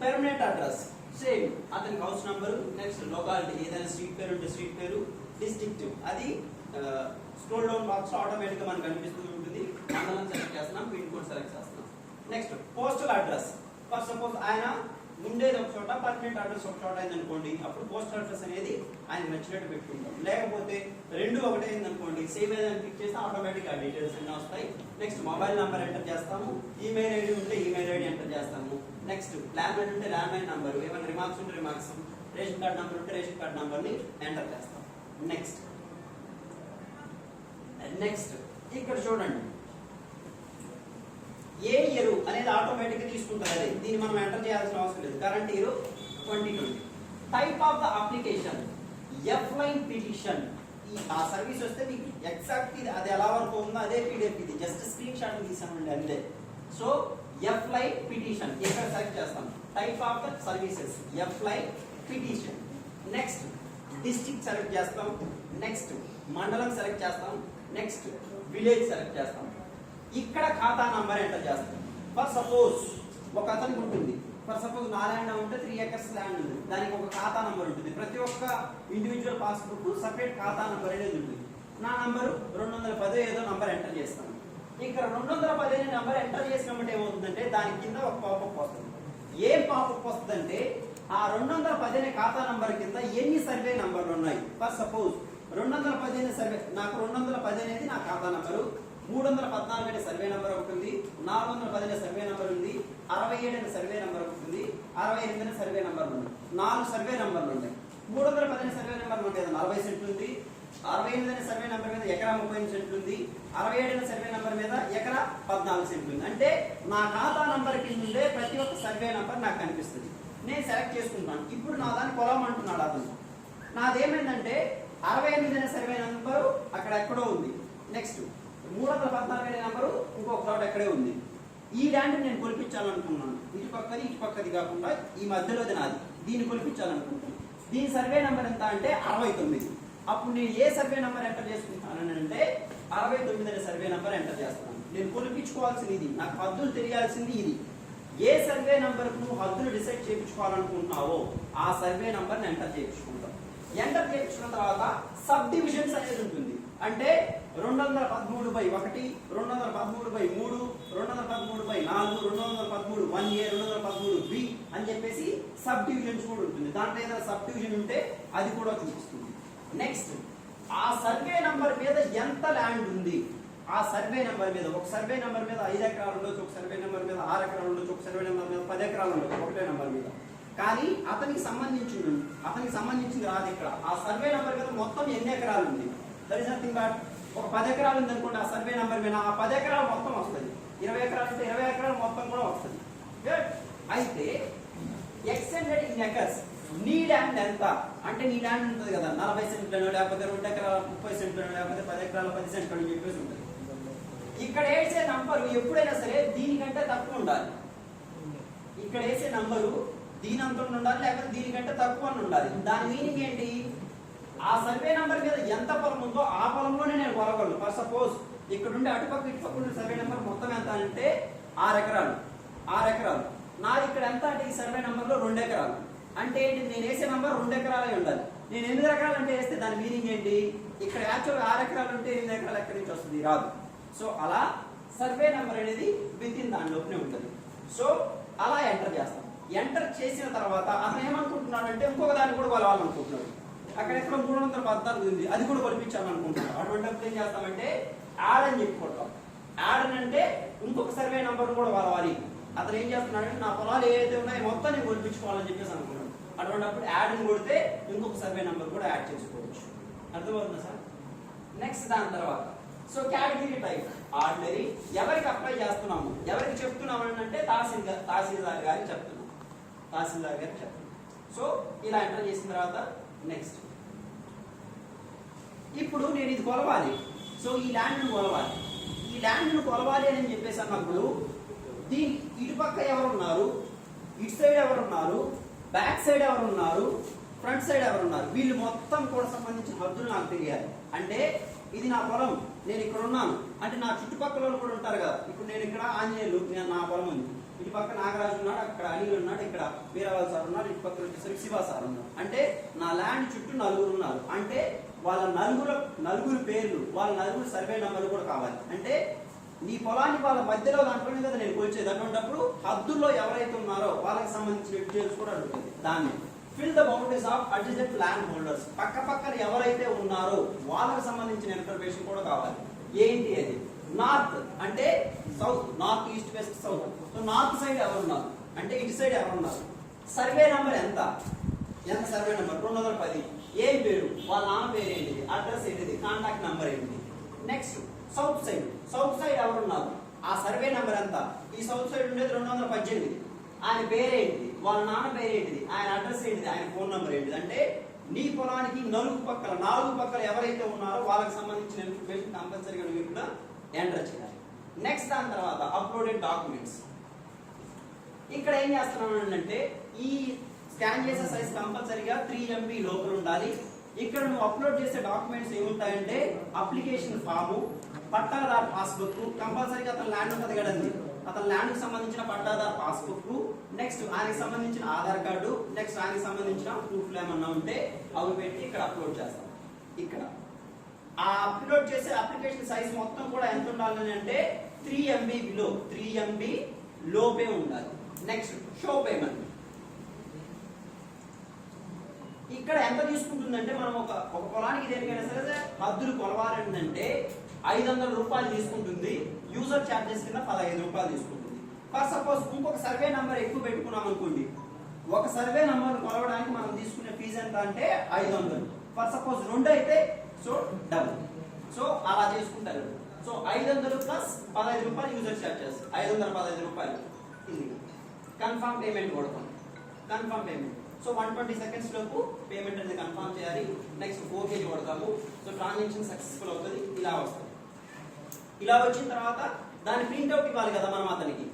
పెర్మనెంట్ అడ్రస్ సేమ్ అతనికి హౌస్ నంబరు. నెక్స్ట్ లొకాలిటీ ఏదైనా స్ట్రీట్ పేరు ఉంటే స్ట్రీట్ పేరు, డిస్ట్రిక్ట్ అది స్క్రోల్ డౌన్ బాక్స్ ఆటోమేటిక్ గా మనకు కనిపిస్తూ ఉంటుంది. మండలం సెలెక్ట్ చేస్తున్నాం, పిన్ కోడ్ సెలెక్ట్ చేస్తున్నాం. Next postal address. For suppose ఆయన ఉండేది ఒక చోట, పర్మనెంట్ అడ్రస్ ఒక చోట అయింది అనుకోండి, అప్పుడు పోస్టల్ అడ్రస్ అనేది ఆయన నచ్చినట్టు పెట్టుకుంటాం. లేకపోతే 2 ఒకటే అయింది అనుకోండి, సేమ్ ఏదైనా క్లిక్ చేస్తే ఆటోమేటిక్ ఆ డీటెయిల్స్ అన్నీ వస్తాయి. నెక్స్ట్ మొబైల్ నెంబర్ ఎంటర్ చేస్తాము. ఈమెయిల్ ఐడి ఉంటే ఈమెయిల్ ఐడి ఎంటర్ చేస్తాము. నెక్స్ట్ ల్యాండ్ లైన్ ఉంటే ల్యాండ్ లైన్ నంబర్, ఏమైనా రిమార్క్స్ ఉంటే రిమార్క్స్, రేషన్ కార్డ్ నంబర్ ఉంటే రేషన్ కార్డ్ నంబర్ ని ఎంటర్ చేస్తాం. నెక్స్ట్ ఇక్కడ చూడండి ఏ ఇయర్ అనేది ఆటోమేటిక్ గా తీసుకుంటారు. అదే దీన్ని మనం ఎంటర్ చేయాల్సిన అవసరం లేదు. Current year 2020. Type of the application ఎఫ్లైన్ petition. ఆ సర్వీస్ వస్తే మీకు ఎగ్జాక్ట్ ఇది అది ఎలా వరకు ఉందో అదే పీడిఎఫ్. ఇది జస్ట్ స్క్రీన్ షాట్ తీసామండి అంతే. సో ఎఫ్లైన్ పిటిషన్ ఇక్కడ సెలెక్ట్ చేస్తాం. Type of the services ఎఫ్లైన్ petition. Next district select చేస్తాం. నెక్స్ట్ మండలం సెలెక్ట్ చేస్తాం. నెక్స్ట్ విలేజ్ సెలెక్ట్ చేస్తాం. ఇక్కడ ఖాతా నంబర్ ఎంటర్ చేస్తాం. ఫర్ సపోజ్ ఒక అతనికి ఉంటుంది, ఫర్ సపోజ్ నా ల్యాండ్ ఉంటే 3 acres ల్యాండ్ ఉంది, దానికి ఒక ఖాతా నంబర్ ఉంటుంది. ప్రతి ఒక్క ఇండివిజువల్ పాస్బుక్ సపరేట్ ఖాతా నంబర్ అనేది ఉంటుంది. నా నంబరు 210 ఏదో నంబర్ ఎంటర్ చేస్తాను. ఇక్కడ 210 అనే నెంబర్ ఎంటర్ చేసినప్పుడు ఏమవుతుందంటే దాని కింద ఒక పాపప్ వస్తుంది. ఏం పాపప్ వస్తుందంటే ఆ 210 అనే ఖాతా నంబర్ కింద ఎన్ని సర్వే నంబర్లు ఉన్నాయి. ఫర్ సపోజ్ 210 అనే సర్వే, నాకు 210 అనేది నా ఖాతా నంబరు, 314 అనే సర్వే నంబర్ ఒకటి ఉంది, 410 అనే సర్వే నంబర్ ఉంది, 67 అనే సర్వే నంబర్ ఒకటి ఉంది, 68 అనే సర్వే నంబర్ ఉంది. 4 సర్వే నంబర్లు ఉన్నాయి. 310 అనే సర్వే నంబర్ మీద 40 సెంట్లు ఉంది, 68 అనే సర్వే నంబర్ మీద ఎకరా 30 సెంట్లు ఉంది, 67 అనే సర్వే నంబర్ మీద ఎకరా 14 సెంట్లు ఉంది. అంటే నా ఖాతా నంబర్ కింద ఉండే ప్రతి ఒక్క సర్వే నంబర్ నాకు కనిపిస్తుంది. నేను సెలెక్ట్ చేసుకుంటాను. ఇప్పుడు నా దాన్ని కొలవమంటున్నాడు అతను. నాదేమైందంటే 68 అనే సర్వే నంబరు అక్కడ ఎక్కడో ఉంది. నెక్స్ట్ 314 అనే నంబరు ఇంకొక చోట ఎక్కడే ఉంది. ఈ ల్యాండ్ నేను కొలిపించాలనుకున్నాను. ఇటు పక్కది కాకుండా ఈ మధ్యలోది నాది. దీన్ని కొలిపించాలనుకుంటున్నాను. దీని సర్వే నంబర్ ఎంత అంటే 69. అప్పుడు నేను ఏ సర్వే నంబర్ ఎంటర్ చేసుకుంటాను అంటే 69 అనే సర్వే నంబర్ ఎంటర్ చేస్తాను. నేను కొలిపించుకోవాల్సింది ఇది, నాకు హద్దులు తెలియాల్సింది ఇది. ఏ సర్వే నంబర్ నువ్వు హద్దులు డిసైడ్ చేయించుకోవాలనుకుంటున్నావో ఆ సర్వే నంబర్ ఎంటర్ చేయించుకుంటాం. ఎంటర్ చేయించుకున్న తర్వాత సబ్ డివిజన్స్ అనేది ఉంటుంది. అంటే 213/1, 213/3, 213/4, 213 1A, 213B అని చెప్పేసి సబ్ డివిజన్స్ కూడా ఉంటుంది. దాంట్లో ఏదైనా సబ్ డివిజన్ ఉంటే అది కూడా చూపిస్తుంది. నెక్స్ట్ ఆ సర్వే నంబర్ మీద ఎంత ల్యాండ్ ఉంది, ఆ సర్వే నెంబర్ మీద, ఒక సర్వే నెంబర్ మీద 5 ఎకరాలు ఉండొచ్చు, ఒక సర్వే నెంబర్ మీద 6 ఎకరాలు ఉండొచ్చు, ఒక సర్వే నెంబర్ మీద 10 ఎకరాలు ఉండొచ్చు, ఒకటే నెంబర్ మీద. కానీ అతనికి సంబంధించింది రాదు ఇక్కడ. ఆ సర్వే నెంబర్ మీద మొత్తం ఎన్ని ఎకరాలు ఉంది, దట్ ఈస్ నథింగ్ బట్ ఒక 10 ఎకరాలు ఉంది అనుకోండి. ఆ సర్వే నెంబర్ మీద ఆ 10 ఎకరాలు మొత్తం వస్తుంది. 20 ఎకరాలు ఉంటే 20 ఎకరాలు మొత్తం కూడా వస్తుంది. అయితే ఎక్స్టెండెడ్ ఇన్ ఎకర్స్, నీ ల్యాండ్ ఎంత అంటే, నీ ల్యాండ్ ఉంటుంది కదా 40 సెంట్లను, లేకపోతే 2 ఎకరాల 30 సెంట్లను, లేకపోతే 10 ఎకరాల 10 సెంట్లను అని చెప్పేసి ఉంటుంది. ఇక్కడ వేసే నంబరు ఎప్పుడైనా సరే దీనికంటే తక్కువ ఉండాలి. ఇక్కడ వేసే నంబరు దీని అంత ఉండాలి, లేకపోతే దీనికంటే తక్కువ ఉండాలి. దాని మీనింగ్ ఏంటి, ఆ సర్వే నంబర్ మీద ఎంత పొలం ఉందో ఆ పొలంలోనే నేను కొలగలను. ఫర్ సపోజ్ ఇక్కడ ఉండే అటుపక్క ఇటుపక్క ఉండే సర్వే నెంబర్ మొత్తం ఎంత అంటే 6 ఎకరాలు. నాది ఇక్కడ ఎంత అంటే ఈ సర్వే నెంబర్లో 2 ఎకరాలు. అంటే ఏంటి, నేను వేసే నంబర్ 2 ఎకరాలే ఉండాలి. నేను 8 ఎకరాలు అంటే వేస్తే దాని మీనింగ్ ఏంటి, ఇక్కడ యాక్చువల్గా 6 ఎకరాలు ఉంటే 8 ఎకరాలు ఎక్కడి నుంచి వస్తుంది, రాదు. సో అలా సర్వే నెంబర్ అనేది విత్ ఇన్ దానిలోనే ఉంటుంది. సో అలా ఎంటర్ చేస్తాం. ఎంటర్ చేసిన తర్వాత అతను ఏమనుకుంటున్నాడు అంటే ఇంకొక దాన్ని కూడా కొలవాలనుకుంటున్నాడు. అక్కడ ఎక్కడ 314 ఉంది, అది కూడా కొలిపించాలనుకుంటున్నాడు. అటువంటిప్పుడు ఏం చేస్తామంటే యాడ్ అని చెప్పుకుంటాం. యాడ్ అంటే ఇంకొక సర్వే నెంబర్ కూడా కొలవాలి. అతను ఏం చేస్తున్నాడంటే నా పొలాలు ఏదైతే ఉన్నాయో మొత్తం నేను కొలిపించుకోవాలని చెప్పేసి అనుకున్నాడు. అటువంటిప్పుడు యాడ్ అని కొడితే ఇంకొక సర్వే నెంబర్ కూడా యాడ్ చేసుకోవచ్చు. అర్థమవుతుందా సార్? నెక్స్ట్ దాని తర్వాత సో కేటగిరీ టైప్ ఆర్డినరీ. ఎవరికి అప్లై చేస్తున్నాము, ఎవరికి చెప్తున్నాము అంటే తహసీల్దార్ గారికి చెప్తున్నాం. సో ఇలా ఎంటర్ చేసిన తర్వాత నెక్స్ట్ ఇప్పుడు నేను ఇది కొలవాలి. సో ఈ ల్యాండ్ను కొలవాలి అని చెప్పేసి అన్నప్పుడు దీని ఇటుపక్క ఎవరున్నారు, ఇటు సైడ్ ఎవరున్నారు, బ్యాక్ సైడ్ ఎవరున్నారు, ఫ్రంట్ సైడ్ ఎవరున్నారు, వీళ్ళు మొత్తం కూడా సంబంధించిన హద్దులు నాకు తెలియాలి. అంటే ఇది నా పొలం, నేను ఇక్కడ ఉన్నాను అంటే నా చుట్టుపక్కల కూడా ఉంటారు కదా. ఇప్పుడు నేను ఇక్కడ ఆంజనేయులు, నా పొలం ఉంది, ఇటు పక్క నాగరాజు ఉన్నాడు, అక్కడ అనిల్ ఉన్నాడు, ఇక్కడ వీరవాల్ సార్ ఉన్నారు, ఇటు పక్కన వచ్చేసరికి శివ సార్ ఉన్నారు. అంటే నా ల్యాండ్ చుట్టూ 4 ఉన్నారు. అంటే వాళ్ళ నలుగురు పేర్లు, వాళ్ళ నలుగురు సర్వే నెంబర్లు కూడా కావాలి. అంటే నీ పొలాన్ని వాళ్ళ మధ్యలో దాంట్లోనే కదా నేను కొలిచేది. అటువంటిప్పుడు హద్దుల్లో ఎవరైతే ఉన్నారో వాళ్ళకి సంబంధించిన డీటెయిల్స్ కూడా అడుగుతుంది. దాన్ని fill the boundaries of adjacent land holders, పక్కన ఎవరైతే ఉన్నారో వాళ్ళకి సంబంధించిన ఇన్ఫర్మేషన్ కూడా కావాలి. ఏంటి అది, నార్త్ అంటే south, north east west south. So north side ఎవరున్నారు అంటే ఇటు సైడ్ ఎవరున్నారు, సర్వే నెంబర్ ఎంత సర్వే నెంబర్ 210, ఏం పేరు, వాళ్ళ నాన్న పేరు ఏంటిది, అడ్రస్ ఏంటిది, కాంటాక్ట్ నెంబర్ ఏంటిది. నెక్స్ట్ సౌత్ సైడ్ ఎవరున్నారు, ఆ సర్వే నెంబర్ ఎంత, ఈ సౌత్ సైడ్ ఉండేది 218, ఆయన పేరేంటిది, వాళ్ళ నాన్న పేరేంటిది, ఆయన అడ్రస్ ఏంటిది, ఆయన ఫోన్ నెంబర్ ఏంటిది. అంటే నీ పొలానికి 4 పక్కల ఎవరైతే ఉన్నారో వాళ్ళకి సంబంధించిన ఇన్ఫర్మేషన్ కంపల్సరీగా నువ్వు ఇక్కడ ఎంటర్ చేయాలి. నెక్స్ట్ దాని తర్వాత అప్లోడెడ్ డాక్యుమెంట్స్. ఇక్కడ ఏం చేస్తున్నాం అంటే ఈ స్కాన్ చేసే సైజ్ కంపల్సరీగా 3 MB లోపల ఉండాలి. ఇక్కడ నువ్వు అప్లోడ్ చేసే డాక్యుమెంట్స్ ఏముంటాయంటే అప్లికేషన్ ఫాము, పట్టాదార్ పాస్బుక్, కంపల్సరీగా అతను ల్యాండ్ ఉంటుంది కదండి, అతని ల్యాండ్ కి సంబంధించిన పట్టాదార్ పాస్బుక్, నెక్స్ట్ ఆయనకి సంబంధించిన ఆధార్ కార్డు, నెక్స్ట్ ఆయనకి సంబంధించిన ప్రూఫ్లు ఏమన్నా ఉంటే అవి పెట్టి ఇక్కడ అప్లోడ్ చేస్తాం. ఇక్కడ ఆ అప్లోడ్ చేసే అప్లికేషన్ సైజ్ మొత్తం కూడా ఎంత ఉండాలని అంటే 3 MB బిలో 3 MB లోపే ఉండాలి. Next show payment. ఇక్కడ ఎంత తీసుకుంటుందంటే మనం ఒక పొలానికి దేనికైనా సరే హద్దులు కొలవాలంటే 500 రూపాయలు తీసుకుంటుంది. యూజర్ ఛార్జెస్ కింద 15 రూపాయలు తీసుకుంటుంది. ఫర్ సపోజ్ ఇంకొక సర్వే నంబర్ ఎక్కువ పెట్టుకున్నాం అనుకోండి, ఒక సర్వే నంబర్ కొలవడానికి మనం తీసుకునే ఫీజు ఎంత అంటే 500. ఫర్ సపోజ్ 2 అయితే సో డబుల్. సో అలా చేసుకుంటారు. సో 500 ప్లస్ 15 రూపాయలు యూజర్ ఛార్జెస్, 515 రూపాయలు. ఇది కన్ఫర్మ్ పేమెంట్ కొడతాం. Confirm payment. సో 120 సెకండ్స్ లోపు పేమెంట్ అనేది కన్ఫర్మ్ చేయాలి. నెక్స్ట్ ఓకే కొడతాము. సో ట్రాన్సాక్షన్ సక్సెస్ఫుల్ అవుతుంది. ఇలా వస్తుంది. ఇలా వచ్చిన తర్వాత దాని ప్రింట్అవుట్ ఇవ్వాలి కదా మనం అతనికి.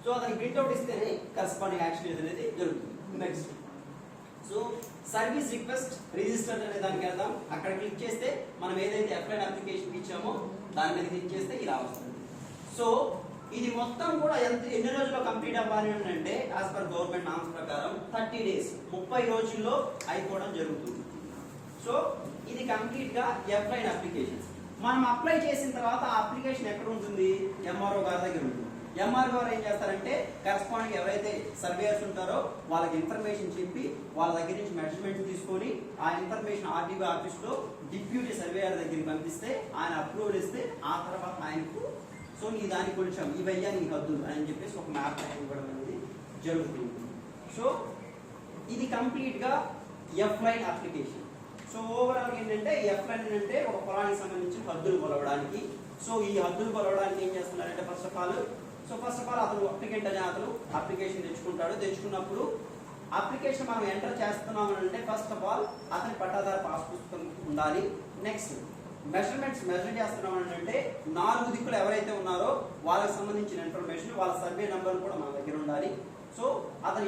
సో అతనికి ప్రింట్అవుట్ ఇస్తేనే కరస్పాండింగ్ యాక్షన్ అనేది జరుగుతుంది. Next so service request register అనే దానికి వెళ్దాం. అక్కడ క్లిక్ చేస్తే మనం ఏదైతే అప్లైన్ అప్లికేషన్ ఇచ్చామో దాని మీద క్లిక్ చేస్తే ఇలా వస్తుంది. సో ఇది మొత్తం కూడా ఎన్ని రోజుల్లో కంప్లీట్ అవ్వాలి అంటే యాజ్ పర్ గవర్నమెంట్ నామ్స్ ప్రకారం 30 డేస్ 30 రోజుల్లో అయిపోవడం జరుగుతుంది. సో ఇది కంప్లీట్ గా అప్లైన్ అప్లికేషన్. మనం అప్లై చేసిన తర్వాత ఆ అప్లికేషన్ ఎక్కడ ఉంటుంది? ఎంఆర్ఓ గారి దగ్గర ఉంటుంది. ఎంఆర్ఓ గారు ఏం చేస్తారంటే కరెస్పాండింగ్ ఎవరైతే సర్వేయర్స్ ఉంటారో వాళ్ళకి ఇన్ఫర్మేషన్ చెప్పి వాళ్ళ దగ్గర నుంచి మెజర్మెంట్ తీసుకొని ఆ ఇన్ఫర్మేషన్ ఆర్టీఓ ఆఫీస్ లో డిప్యూటీ సర్వేయర్ దగ్గరికి పంపిస్తే ఆయన అప్లోడ్ ఇస్తే ఆ తర్వాత ఆయనకు సో నీ దానికి కొంచెం ఇవయ్యా నీ హద్దులు అని చెప్పేసి ఒక మ్యాప్ ఇవ్వడం అనేది జరుగుతుంది. సో ఇది కంప్లీట్ గా ఎఫ్లైన్ అప్లికేషన్. సో ఓవరాల్ ఏంటంటే ఎఫ్లైన్ అంటే ఒక పొలానికి సంబంధించిన హద్దులు కొలవడానికి. సో ఈ హద్దులు కొలవడానికి ఏం చేస్తున్నారంటే ఫస్ట్ ఆఫ్ ఆల్ అతను అప్లికెంట్ అనే అతను అప్లికేషన్ తెచ్చుకుంటాడు. తెచ్చుకున్నప్పుడు అప్లికేషన్ మనం ఎంటర్ చేస్తున్నాం అంటే ఫస్ట్ ఆఫ్ ఆల్ అతని పట్టాదారు పాస్ పుస్తకం ఉండాలి. నెక్స్ట్ మెజర్మెంట్స్ మెజర్ చేస్తున్నాం అంటే 4 దిక్కులు ఎవరైతే ఉన్నారో వాళ్ళకి సంబంధించిన ఇన్ఫర్మేషన్, వాళ్ళ సర్వే నెంబర్ కూడా మన దగ్గర ఉండాలి. సో అతను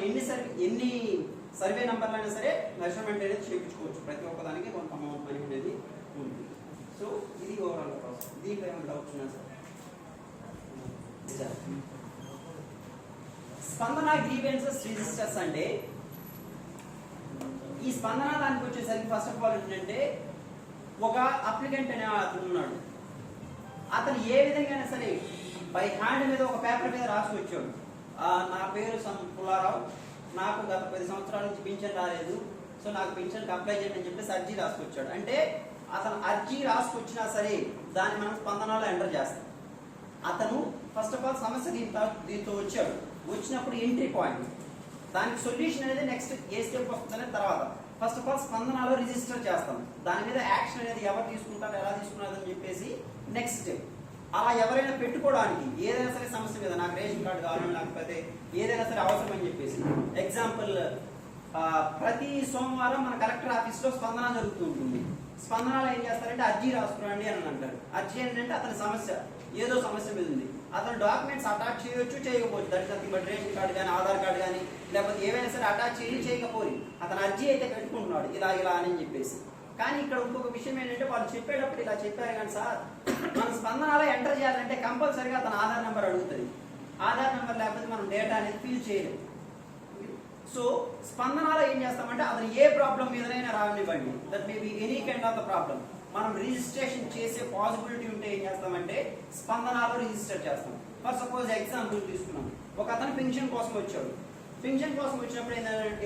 ఎన్ని సర్వే నెంబర్లు అయినా సరే మెజర్మెంట్ అనేది చేయించుకోవచ్చు. ప్రతి ఒక్కదానికి కొంత అమౌంట్ మనీ అనేది ఉంది. సో ఇది ఓవరాల్ ప్రాసెస్. దీంట్లో ఏమైనా డౌట్స్ ఉన్నా సార్? స్పందన గ్రీవెన్సెస్ రిజిస్టర్స్ అంటే ఈ స్పందన దానికి వచ్చేసరికి ఫస్ట్ ఆఫ్ ఆల్ ఏంటంటే ఒక అప్లికెంట్ అనే అతను ఉన్నాడు. అతను ఏ విధంగా సరే బై హ్యాండ్ మీద ఒక పేపర్ మీద రాసి వచ్చాడు, నా పేరు పుల్లారావు, నాకు గత 10 సంవత్సరాల నుంచి పింఛన్ రాలేదు, సో నాకు పింఛన్కి అప్లై చేయండి అని చెప్పేసి అర్జీ రాసుకొచ్చాడు. అంటే అతను అర్జీ రాసుకొచ్చినా సరే దాన్ని మనం స్పందనలో ఎంటర్ చేస్తాం. అతను ఫస్ట్ ఆఫ్ ఆల్ సమస్య దీంతో వచ్చాడు. వచ్చినప్పుడు ఎంట్రీ పాయింట్, దానికి సొల్యూషన్ అనేది నెక్స్ట్ ఏ స్టెప్ వస్తుందనే తర్వాత ఫస్ట్ ఆఫ్ ఆల్ స్పందనలో రిజిస్టర్ చేస్తాం. దాని మీద యాక్షన్ అనేది ఎవరు తీసుకుంటారు, ఎలా తీసుకున్నారు అని చెప్పేసి నెక్స్ట్ స్టెప్. అలా ఎవరైనా పెట్టుకోవడానికి ఏదైనా సరే సమస్య మీద నాకు రేషన్ కార్డు కావాలని లేకపోతే ఏదైనా సరే అవసరం అని చెప్పేసి ఎగ్జాంపుల్ ప్రతి సోమవారం మన కలెక్టర్ ఆఫీస్లో స్పందన జరుగుతూ ఉంటుంది. స్పందనలో ఏం చేస్తారంటే అర్జీ రాసుకురండి అని అంటారు. అర్జీ ఏంటంటే అతని సమస్య ఏదో సమస్య మీద ఉంది. అతను డాక్యుమెంట్స్ అటాచ్ చేయొచ్చు, చేయకపోవచ్చు. That is nothing but ration card కానీ ఆధార్ కార్డు కానీ లేకపోతే ఏవైనా సరే అటాచ్ చేయకపోయి అతను అర్జీ అయితే పెట్టుకుంటున్నాడు ఇలా అని చెప్పేసి. కానీ ఇక్కడ ఇంకొక విషయం ఏంటంటే వాళ్ళు చెప్పేటప్పుడు ఇలా చెప్పారు కానీ సార్ మన స్పందనలో ఎంటర్ చేయాలంటే కంపల్సరీగా అతను ఆధార్ నెంబర్ అడుగుతుంది. ఆధార్ నెంబర్ లేకపోతే మనం డేటా అనేది ఫిల్ చేయలేము. సో స్పందనలో ఏం చేస్తామంటే అతను ఏ ప్రాబ్లం మీదనైనా రానివ్వండి, that may be any kind of the problem, మనం రిజిస్ట్రేషన్ చేసే పాసిబిలిటీ ఉంటే ఏం చేస్తామంటే స్పందనలో రిజిస్టర్ చేస్తాం. ఫర్ సపోజ్ ఎగ్జాంపుల్ తీసుకున్నాం, ఒక అతను పెన్షన్ కోసం వచ్చాడు. పెన్షన్ కోసం వచ్చినప్పుడు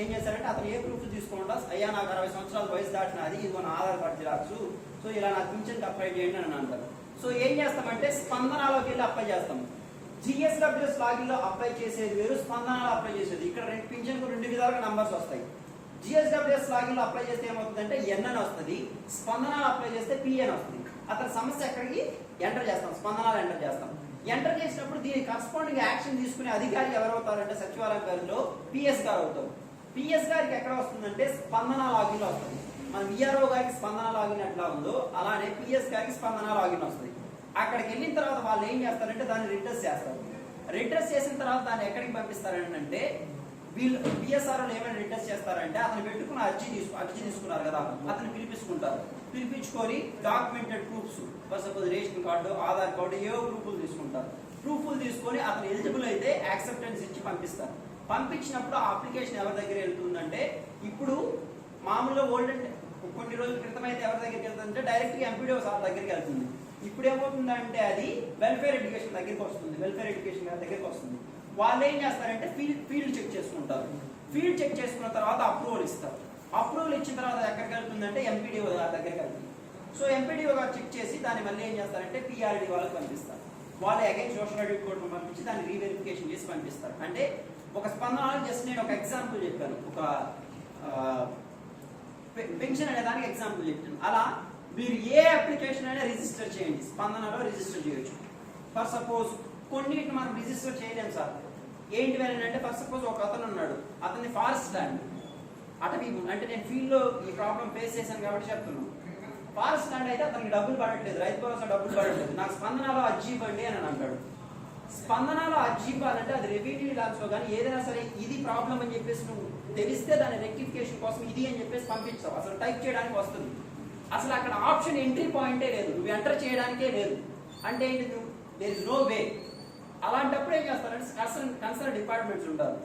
ఏం చేశారంటే అతను ఏ ప్రూఫ్ తీసుకోకుండా అయ్యా నాకు 60 సంవత్సరాల వయసు దాటినది, ఇదిగో నా ఆధార్ కార్డు జిరాక్స్, సో ఇలా నాకు పెన్షన్కి అప్లై చేయండి అని అంటారు. సో ఏం చేస్తామంటే స్పందనలోకి వెళ్ళి అప్లై చేస్తాం. GSWS లాగిన్ లో అప్లై చేసేది వేరు, స్పందనలో అప్లై చేసేది. ఇక్కడ పెన్షన్ కు 2 విధాలుగా నంబర్స్ వస్తాయి. GSWS లాగిన్ లో అప్లై చేస్తే ఏమవుతుందంటే NN వస్తుంది, స్పందనలో అప్లై చేస్తే PN వస్తుంది. అతని సమస్య ఎక్కడికి ఎంటర్ చేస్తాం, స్పందనలో ఎంటర్ చేస్తాం. ఎంటర్ చేసినప్పుడు దీనికి కరస్పాండింగ్ యాక్షన్ తీసుకునే అధికారి ఎవరు అవుతారంటే సచివాలయం గారిలో PS గారు అవుతారు. PS గారికి ఎక్కడ వస్తుందంటే స్పందన లాగిన్ వస్తుంది. మన VRO గారికి స్పందన లాగిన్ ఎట్లా ఉందో అలానే PS గారికి స్పందన లాగిన్ వస్తుంది. అక్కడికి వెళ్ళిన తర్వాత వాళ్ళు ఏం చేస్తారంటే దాన్ని రిట్రెస్ చేస్తారు. రిట్రెస్ చేసిన తర్వాత దాన్ని ఎక్కడికి పంపిస్తారంటే వీళ్ళు PSRలు ఏమైనా రిట్రెస్ చేస్తారంటే అతను పెట్టుకున్న అర్జీ తీసుకున్నారు కదా అతను పిలిపించుకొని documented proofs, for suppose ration card, Aadhaar card, ఏవో ప్రూఫ్లు తీసుకుంటారు. ప్రూఫ్లు తీసుకొని అతను ఎలిజిబుల్ అయితే యాక్సెప్టెన్స్ ఇచ్చి పంపిస్తారు. పంపించినప్పుడు ఆ అప్లికేషన్ ఎవరి దగ్గర వెళ్తుందంటే ఇప్పుడు మామూలుగా ఓల్డ్ కొన్ని రోజుల క్రితం అయితే ఎవరి దగ్గరికి వెళ్తుందంటే డైరెక్ట్గా MPDO సార్ దగ్గరికి వెళ్తుంది. ఇప్పుడు ఏమవుతుందంటే అది వెల్ఫేర్ ఎడ్యుకేషన్ దగ్గరికి వస్తుంది, వెల్ఫేర్ ఎడ్యుకేషన్ దగ్గరికి వస్తుంది. వాళ్ళు ఏం చేస్తారంటే ఫీల్డ్ చెక్ చేసుకుంటారు. ఫీల్డ్ చెక్ చేసుకున్న తర్వాత అప్రూవల్ ఇస్తారు. అప్రూవల్ ఇచ్చిన తర్వాత ఎక్కడికి వెళ్తుందంటే ఎంపీడీఓ దగ్గరికి వెళ్తుంది. సో ఎంపీడీఓ గారు చెక్ చేసి దాన్ని మళ్ళీ ఏం చేస్తారంటే పిఆర్డీ వాళ్ళకి పంపిస్తారు. వాళ్ళు అగైన్ సోషల్ ఆడిట్ కోర్టు పంపించి దాన్ని రీవెరిఫికేషన్ చేసి పంపిస్తారు. అంటే ఒక స్పందనలో జస్ట్ నేను ఒక ఎగ్జాంపుల్ చెప్పాను, ఒక పెన్షన్ అనే దానికి ఎగ్జాంపుల్ చెప్పాను. అలా మీరు ఏ అప్లికేషన్ అయినా రిజిస్టర్ చేయండి, స్పందనలో రిజిస్టర్ చేయొచ్చు. ఫర్ సపోజ్ కొన్నిటిని మనం రిజిస్టర్ చేయలేము సార్. ఏంటి అంటే ఫర్ సపోజ్ ఒక అతను ఉన్నాడు, అతన్ని ఫారెస్ట్ ల్యాండ్ అటవీ అంటే నేను ఫీల్డ్ లో ఈ ప్రాబ్లం ఫేస్ చేశాను కాబట్టి చెప్తున్నాను. ఫారెస్ట్ ల్యాండ్ అయితే అతనికి డబ్బులు పడట్లేదు, రైతు భరోసా డబ్బులు పడట్లేదు, నాకు స్పందనలో అర్జీ ఇవ్వండి అని అంటాడు. స్పందనలో అర్జీ ఇవ్వాలంటే అది రెవెన్యూ లాగ్స్ లో కానీ ఏదైనా సరే ఇది ప్రాబ్లం అని చెప్పేసి నువ్వు తెలిస్తే దాని రెక్టిఫికేషన్ కోసం ఇది అని చెప్పేసి పంపించావు, అసలు టైప్ చేయడానికి వస్తుంది. అసలు అక్కడ ఆప్షన్ ఎంట్రీ పాయింటే లేదు, నువ్వు ఎంటర్ చేయడానికే లేదు. అంటే ఏంటి, దేర్ ఇస్ నో వే. అలాంటప్పుడు ఏం చేస్తారంటే కన్సర్న్ డిపార్ట్మెంట్స్ ఉంటారు,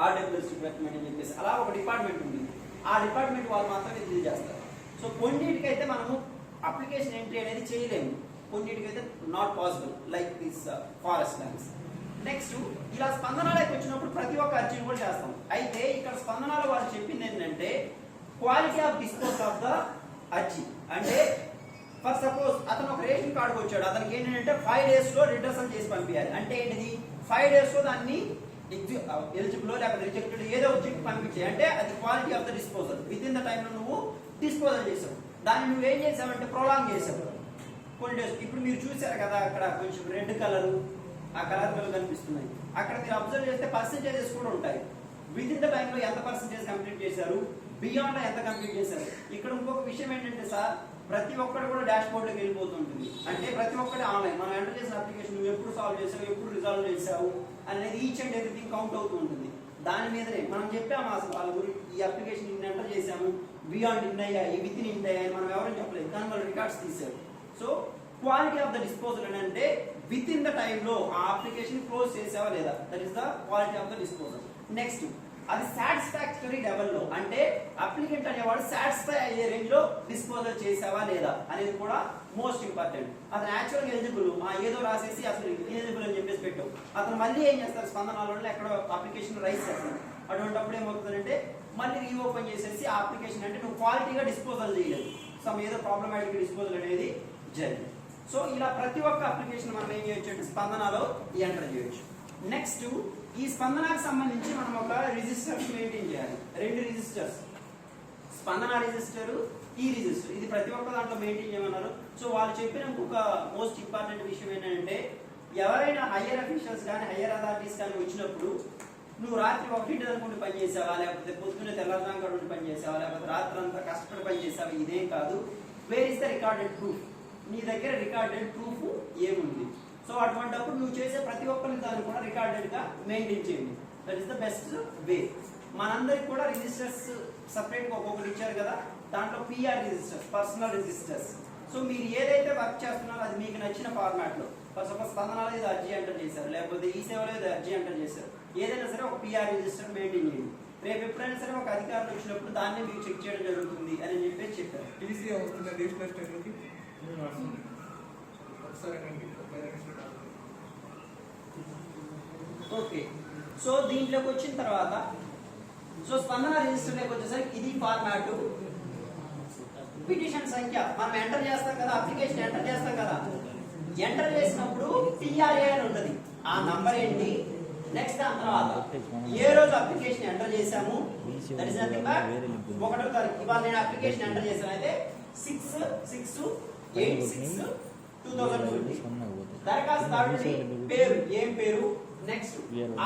ఆర్డబ్ల్యూఎస్ డిపార్ట్మెంట్ అని చెప్పేసి అలా ఒక డిపార్ట్మెంట్ ఉంటుంది. ఆ డిపార్ట్మెంట్ వాళ్ళు మాత్రమే ఇది చేస్తారు. సో కొన్నిటికైతే మనము అప్లికేషన్ ఎంట్రీ అనేది చేయలేము, కొన్నిటికైతే not possible like this forest lands. Next ఇలా స్పందనలోకి వచ్చినప్పుడు ప్రతి ఒక్క అర్జీని కూడా చేస్తాం. అయితే ఇక్కడ స్పందనలో వాళ్ళు చెప్పింది ఏంటంటే quality of dispose of the అర్జీ. అంటే ఫర్ సపోజ్ అతను ఒక రేషన్ కార్డుకి వచ్చాడు, అతనికి ఏంటంటే 5 days లో రిటర్న్ చేసి పంపించాలి. అంటే ఏంటిది 5 days లో దాన్ని ఎలిజిబుల్ లేకపోతే రిజెక్టెడ్ ఏదో వచ్చి పంపించాయి. అంటే అది quality of the disposal. With in the టైంలో నువ్వు డిస్పోజల్ చేసావు, దాన్ని నువ్వు ఏం చేసావంటే ప్రొలాంగ్ చేసావు కొన్ని డేస్. ఇప్పుడు మీరు చూసారు కదా అక్కడ కొంచెం రెడ్ కలర్ ఆ కలర్ కనిపిస్తున్నాయి. అక్కడ మీరు అబ్జర్వ్ చేస్తే పర్సెంటేజెస్ కూడా ఉంటాయి. విత్ ఇన్ ద టైంలో ఎంత పర్సెంటేజ్ కంప్లీట్ చేశారు, బియాండ్ ఎంత కంప్లీట్ చేశారు. ఇక్కడ ఇంకొక విషయం ఏంటంటే సార్, ప్రతి ఒక్కరు కూడా డాష్ బోర్డ్లోకి వెళ్ళిపోతుంటుంది. అంటే ప్రతి ఒక్కటి ఆన్లైన్, మనం ఎంటర్ చేసిన అప్లికేషన్ నువ్వు ఎప్పుడు సాల్వ్ చేసావు, ఎప్పుడు రిజాల్వ్ చేసావు అనేది ఈచ్ అండ్ ఎవ్రీథింగ్ కౌంట్ అవుతూ ఉంటుంది. దాని మీదనే మనం చెప్పాము అసలు వాళ్ళ గురించి, ఈ అప్లికేషన్ ఇన్ని ఎంటర్ చేసాము, బియాండ్ ఇన్ అయ్యాయి, విత్ ఇన్ ఇంట్ అయ్యాయి మనం ఎవరైనా చెప్పలేదు, కానీ వాళ్ళు రికార్డ్స్ తీశారు. So quality of the disposal అని అంటే విత్ ఇన్ ద టైంలో ఆ అప్లికేషన్ క్లోజ్ చేసావా లేదా, that is the quality of the disposal. Next అది సాటిస్ఫాక్టరీ లెవెల్లో, అంటే అప్లికెంట్ అనేవాడు సాటిస్ఫై అయ్యే రేంజ్ లో డిస్పోజల్ చేసావా లేదా అనేది కూడా మోస్ట్ ఇంపార్టెంట్. అతను యాక్చువల్గా ఎలిజిబుల్ ఏదో రాసేసి అసలు ఎలిజిబుల్ అని చెప్పేసి పెట్టావు, అతను మళ్ళీ ఏం చేస్తారు స్పందనలో ఎక్కడ అప్లికేషన్ రైజ్ చేస్తారు. అటువంటిప్పుడు ఏమవుతుందంటే మళ్ళీ రీఓపెన్ చేసేసి ఆ అప్లికేషన్ అంటే నువ్వు క్వాలిటీగా డిస్పోజల్ చేయలేదు, సమ్ ఏదో ప్రాబ్లమాటిక్ డిస్పోజల్ అనేది జరిగింది. సో ఇలా ప్రతి ఒక్క అప్లికేషన్ మనం ఏం చేయొచ్చు అంటే స్పందనలో ఎంటర్ చేయొచ్చు. నెక్స్ట్ ఈ స్పందనకు సంబంధించి మనం ఒక రిజిస్టర్స్ మెయింటైన్ చేయాలి. 2 రిజిస్టర్స్, స్పందన రిజిస్టర్, ఈ రిజిస్టర్, ఇది ప్రతి ఒక్క దాంట్లో మెయింటైన్ చేయమన్నారు. సో వాళ్ళు చెప్పిన ఇంకొక మోస్ట్ ఇంపార్టెంట్ విషయం ఏంటంటే ఎవరైనా హయ్యర్ అఫీషియల్స్ కానీ హయ్యర్ అథారిటీస్ కానీ వచ్చినప్పుడు నువ్వు రాత్రి 1 అనుకుంటూ పని చేసావా, లేకపోతే పొద్దున్నే తెల్లదాకా ఉండి పని చేసావా, లేకపోతే రాత్రి అంతా కష్టపడి పని చేసావా, ఇదేం కాదు. Where is the recorded proof, నీ దగ్గర రికార్డెడ్ ప్రూఫ్ ఏముంది. సో అటువంటిప్పుడు నువ్వు చేసే ప్రతి ఒక్కరి దాన్ని కూడా రికార్డెడ్ గా మెయింటైన్ చేయండి. That is the best way. మనందరికి కూడా రిజిస్టర్స్ సపరేట్ గా ఒక్కొక్కటి ఇచ్చారు కదా, దాంట్లో PR registers, personal registers. So మీరు ఏదైతే వర్క్ చేస్తున్నారో అది మీకు నచ్చిన ఫార్మాట్ లో, ఫర్ సపోజ్ స్పందనలో ఇది అర్జీ ఎంటర్ చేశారు, లేకపోతే ఈ సేవలో ఇది అర్జీ ఎంటర్ చేశారు, ఏదైనా సరే ఒక పిఆర్ రిజిస్టర్ మెయింటైన్ చేయండి. రేపు ఎప్పుడైనా సరే ఒక అధికారులు వచ్చినప్పుడు దాన్ని మీకు చెక్ చేయడం జరుగుతుంది అని చెప్పేసి చెప్పారు. టీసీ అవుతుంది రిజిస్టర్ స్టేట్కి ఓకే. సో దీంట్లోకి వచ్చిన తర్వాత సో స్పందన రిజిస్టర్లోకి వచ్చేసరికి ఇది ఫార్మాట్, పిటిషన్ సంఖ్య మనం ఎంటర్ చేస్తాం కదా, అప్లికేషన్ ఎంటర్ చేస్తాం కదా, ఎంటర్ చేసినప్పుడు టిఆర్ఏ అని ఉంటుంది, ఆ నంబర్ ఏంటి. నెక్స్ట్ దాని తర్వాత ఏ రోజు అప్లికేషన్ ఎంటర్ చేసాము, దట్ ఇస్ నథింగ్ బట్ 1వ తారీఖు. ఇవాళ నేను అప్లికేషన్ ఎంటర్ చేశాను, అయితే 6/6/86/2020. దరఖాస్తుదారుడి పేరు, ఏం పేరు, నెక్స్ట్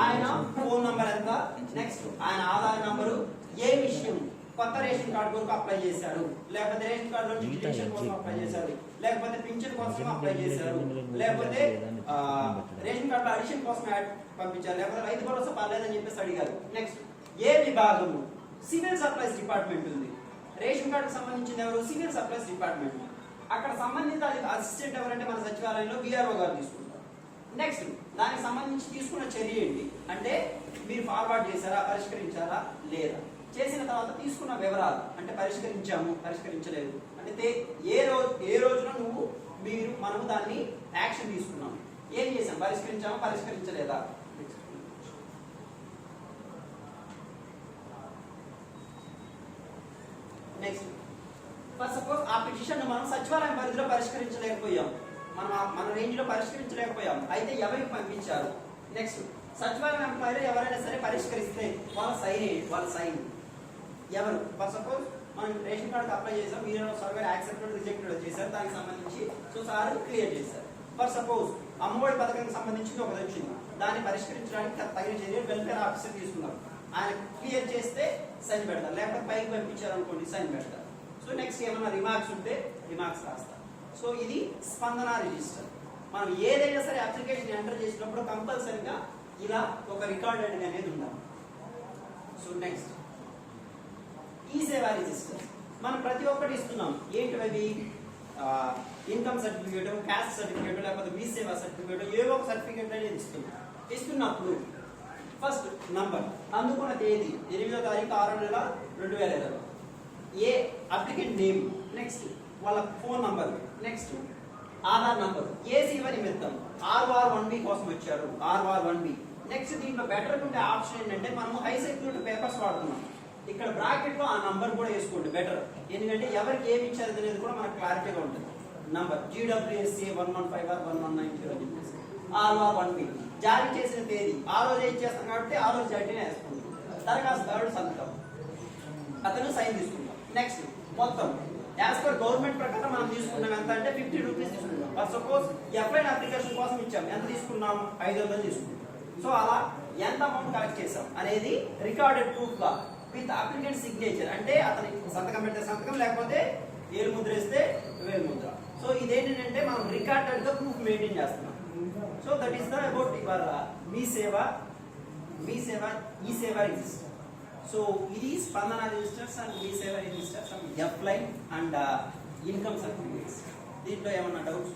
ఆయన ఫోన్ నంబర్ ఎంత, నెక్స్ట్ ఆయన ఆధార్ నంబరు, ఏ విషయం, కొత్త రేషన్ కార్డు కొరకు అప్లై చేశారు, లేకపోతే రేషన్ కార్డు నుంచి డిటెన్షన్ కోసం అప్లై చేశారు, లేకపోతే పింఛన్ కోసం అప్లై చేశారు, లేకపోతే రేషన్ కార్డు అడిషన్ కోసం పంపించారు, లేకపోతే రైతు భరోసా పర్లేదని చెప్పేసి అడిగారు. నెక్స్ట్ ఏ విభాగము, సివిల్ సప్లైస్ డిపార్ట్మెంట్ ఉంది. రేషన్ కార్డుకు సంబంధించిన ఎవరు, సివిల్ సప్లైస్ డిపార్ట్మెంట్. అక్కడ సంబంధిత అసిస్టెంట్ ఎవరంటే మన సచివాలయంలో విఆర్ఓ గారు తీసుకుంటారు. నెక్స్ట్ దానికి సంబంధించి తీసుకున్న చర్య ఏంటి అంటే మీరు ఫార్వర్డ్ చేశారా, పరిష్కరించారా లేదా, చేసిన తర్వాత తీసుకున్న వివరాలు అంటే పరిష్కరించాము, పరిష్కరించలేదు అంటే ఏ రోజున నువ్వు మనము దాన్ని యాక్షన్ తీసుకున్నాం. ఏం చేసాం? పరిష్కరించామా పరిష్కరించలేదా? నెక్స్ట్ ఫర్ సపోజ్ ఆ పిటిషన్ మనం సచివాలయం పరిధిలో పరిష్కరించలేకపోయాం, మన రేంజ్ లో పరిష్కరించలేకపోయాం, అయితే ఎవరికి పంపించారు? నెక్స్ట్ సచివాలయం ఎంప్లాయీలో ఎవరైనా సరే పరిష్కరిస్తే వాళ్ళ సైన్ ఎవరు? ఫర్ సపోజ్ మనం రేషన్ కార్డుకి అప్లై చేసాం, మీరు సర్వే యాక్సెప్టెడ్ రిజెక్టెడ్ చేశారు, దానికి సంబంధించి సో సార్ క్లియర్ చేశారు. ఫర్ సపోజ్ అమ్మఒడి పథకానికి సంబంధించి ఒకటి వచ్చింది, దాన్ని పరిష్కరించడానికి తగిన చర్యలు వెల్ఫేర్ ఆఫీసర్ తీసుకున్నారు, ఆయన క్లియర్ చేస్తే సైన్ పెడతారు, లేకపోతే పైకి పంపించారు అనుకోండి సైన్ పెడతారు. సో నెక్స్ట్ ఏమైనా రిమార్క్స్ ఉంటే రిమార్క్స్ రాస్తారు. సో ఇది స్పందన రిజిస్టర్. మనం ఏదైనా సరే అప్లికేషన్ ఎంటర్ చేసినప్పుడు కంపల్సరీగా ఇలా ఒక రికార్డ్ అనేది ఉండాలి. సో నెక్స్ట్ ఈ సేవా రిజిస్టర్ మనం ప్రతి ఒక్కటి ఇస్తున్నాం. ఏంటివి? ఇన్కమ్ సర్టిఫికేట్, క్యాస్ట్ సర్టిఫికేట్, లేకపోతే మీ సేవా సర్టిఫికేట్, ఏవో ఒక సర్టిఫికేట్ అనేది ఇస్తున్నప్పుడు ఫస్ట్ నంబర్, అందుకున్న తేదీ 8వ తారీఖు 6వ నెల 2020, ఏ అప్లికెంట్ నేమ్, నెక్స్ట్ వాళ్ళ phone number, next Aadhaar number, ఏ సేవ నిమిత్తం R1B కోసం వచ్చారు, R1B. నెక్స్ట్ దీంట్లో బెటర్ ఉండే ఆప్షన్ ఏంటంటే మనము హై సెక్యూరిటీ పేపర్స్ వాడుతున్నాం, ఇక్కడ బ్రాకెట్ లో ఆ నంబర్ కూడా వేసుకోండి బెటర్, ఎందుకంటే ఎవరికి ఏమి ఇచ్చారు అనేది కూడా మనకు క్లారిటీగా ఉంటుంది. నంబర్ GWSA 115 or 1190 చెప్పేసి R1B జారీ చేసిన తేదీ ఆ రోజే ఇచ్చేస్తాం కాబట్టి ఆ రోజు జారీనే వేసుకుంటాం. దరఖాస్తుదారుడు సంతకం, అతను సైన్ తీసుకుంటాం. నెక్స్ట్ మొత్తం యాజ్ పర్ గవర్నమెంట్ ప్రకారం మనం తీసుకున్నాం ఎంత అంటే 50 రూపీస్ తీసుకున్నాం. ఫర్ సపోజ్ ఎఫ్ఐఆర్ అప్లికేషన్ కోసం ఇచ్చాం, ఎంత తీసుకున్నాం? 500 తీసుకున్నాం. సో అలా ఎంత అమౌంట్ కలెక్ట్ చేసాం అనేది రికార్డెడ్ ప్రూఫ్ గా విత్ అప్లికెంట్ సిగ్నేచర్, అంటే అతని సంతకం పెడితే సంతకం, లేకపోతే ఏలు ముద్ర వేస్తే వేలు ముద్ర. సో ఇదేంటంటే మనం రికార్డెడ్ గా ప్రూఫ్ మెయింటైన్ చేస్తున్నాం. So that is the about your మీ సేవ ఈ సేవ రిజిస్టర్. సో ఇది స్పందన రిజిస్టర్స్ అండ్ మీ సేవ registers and F line and income certificates. దీంట్లో ఏమన్నా డౌట్స్?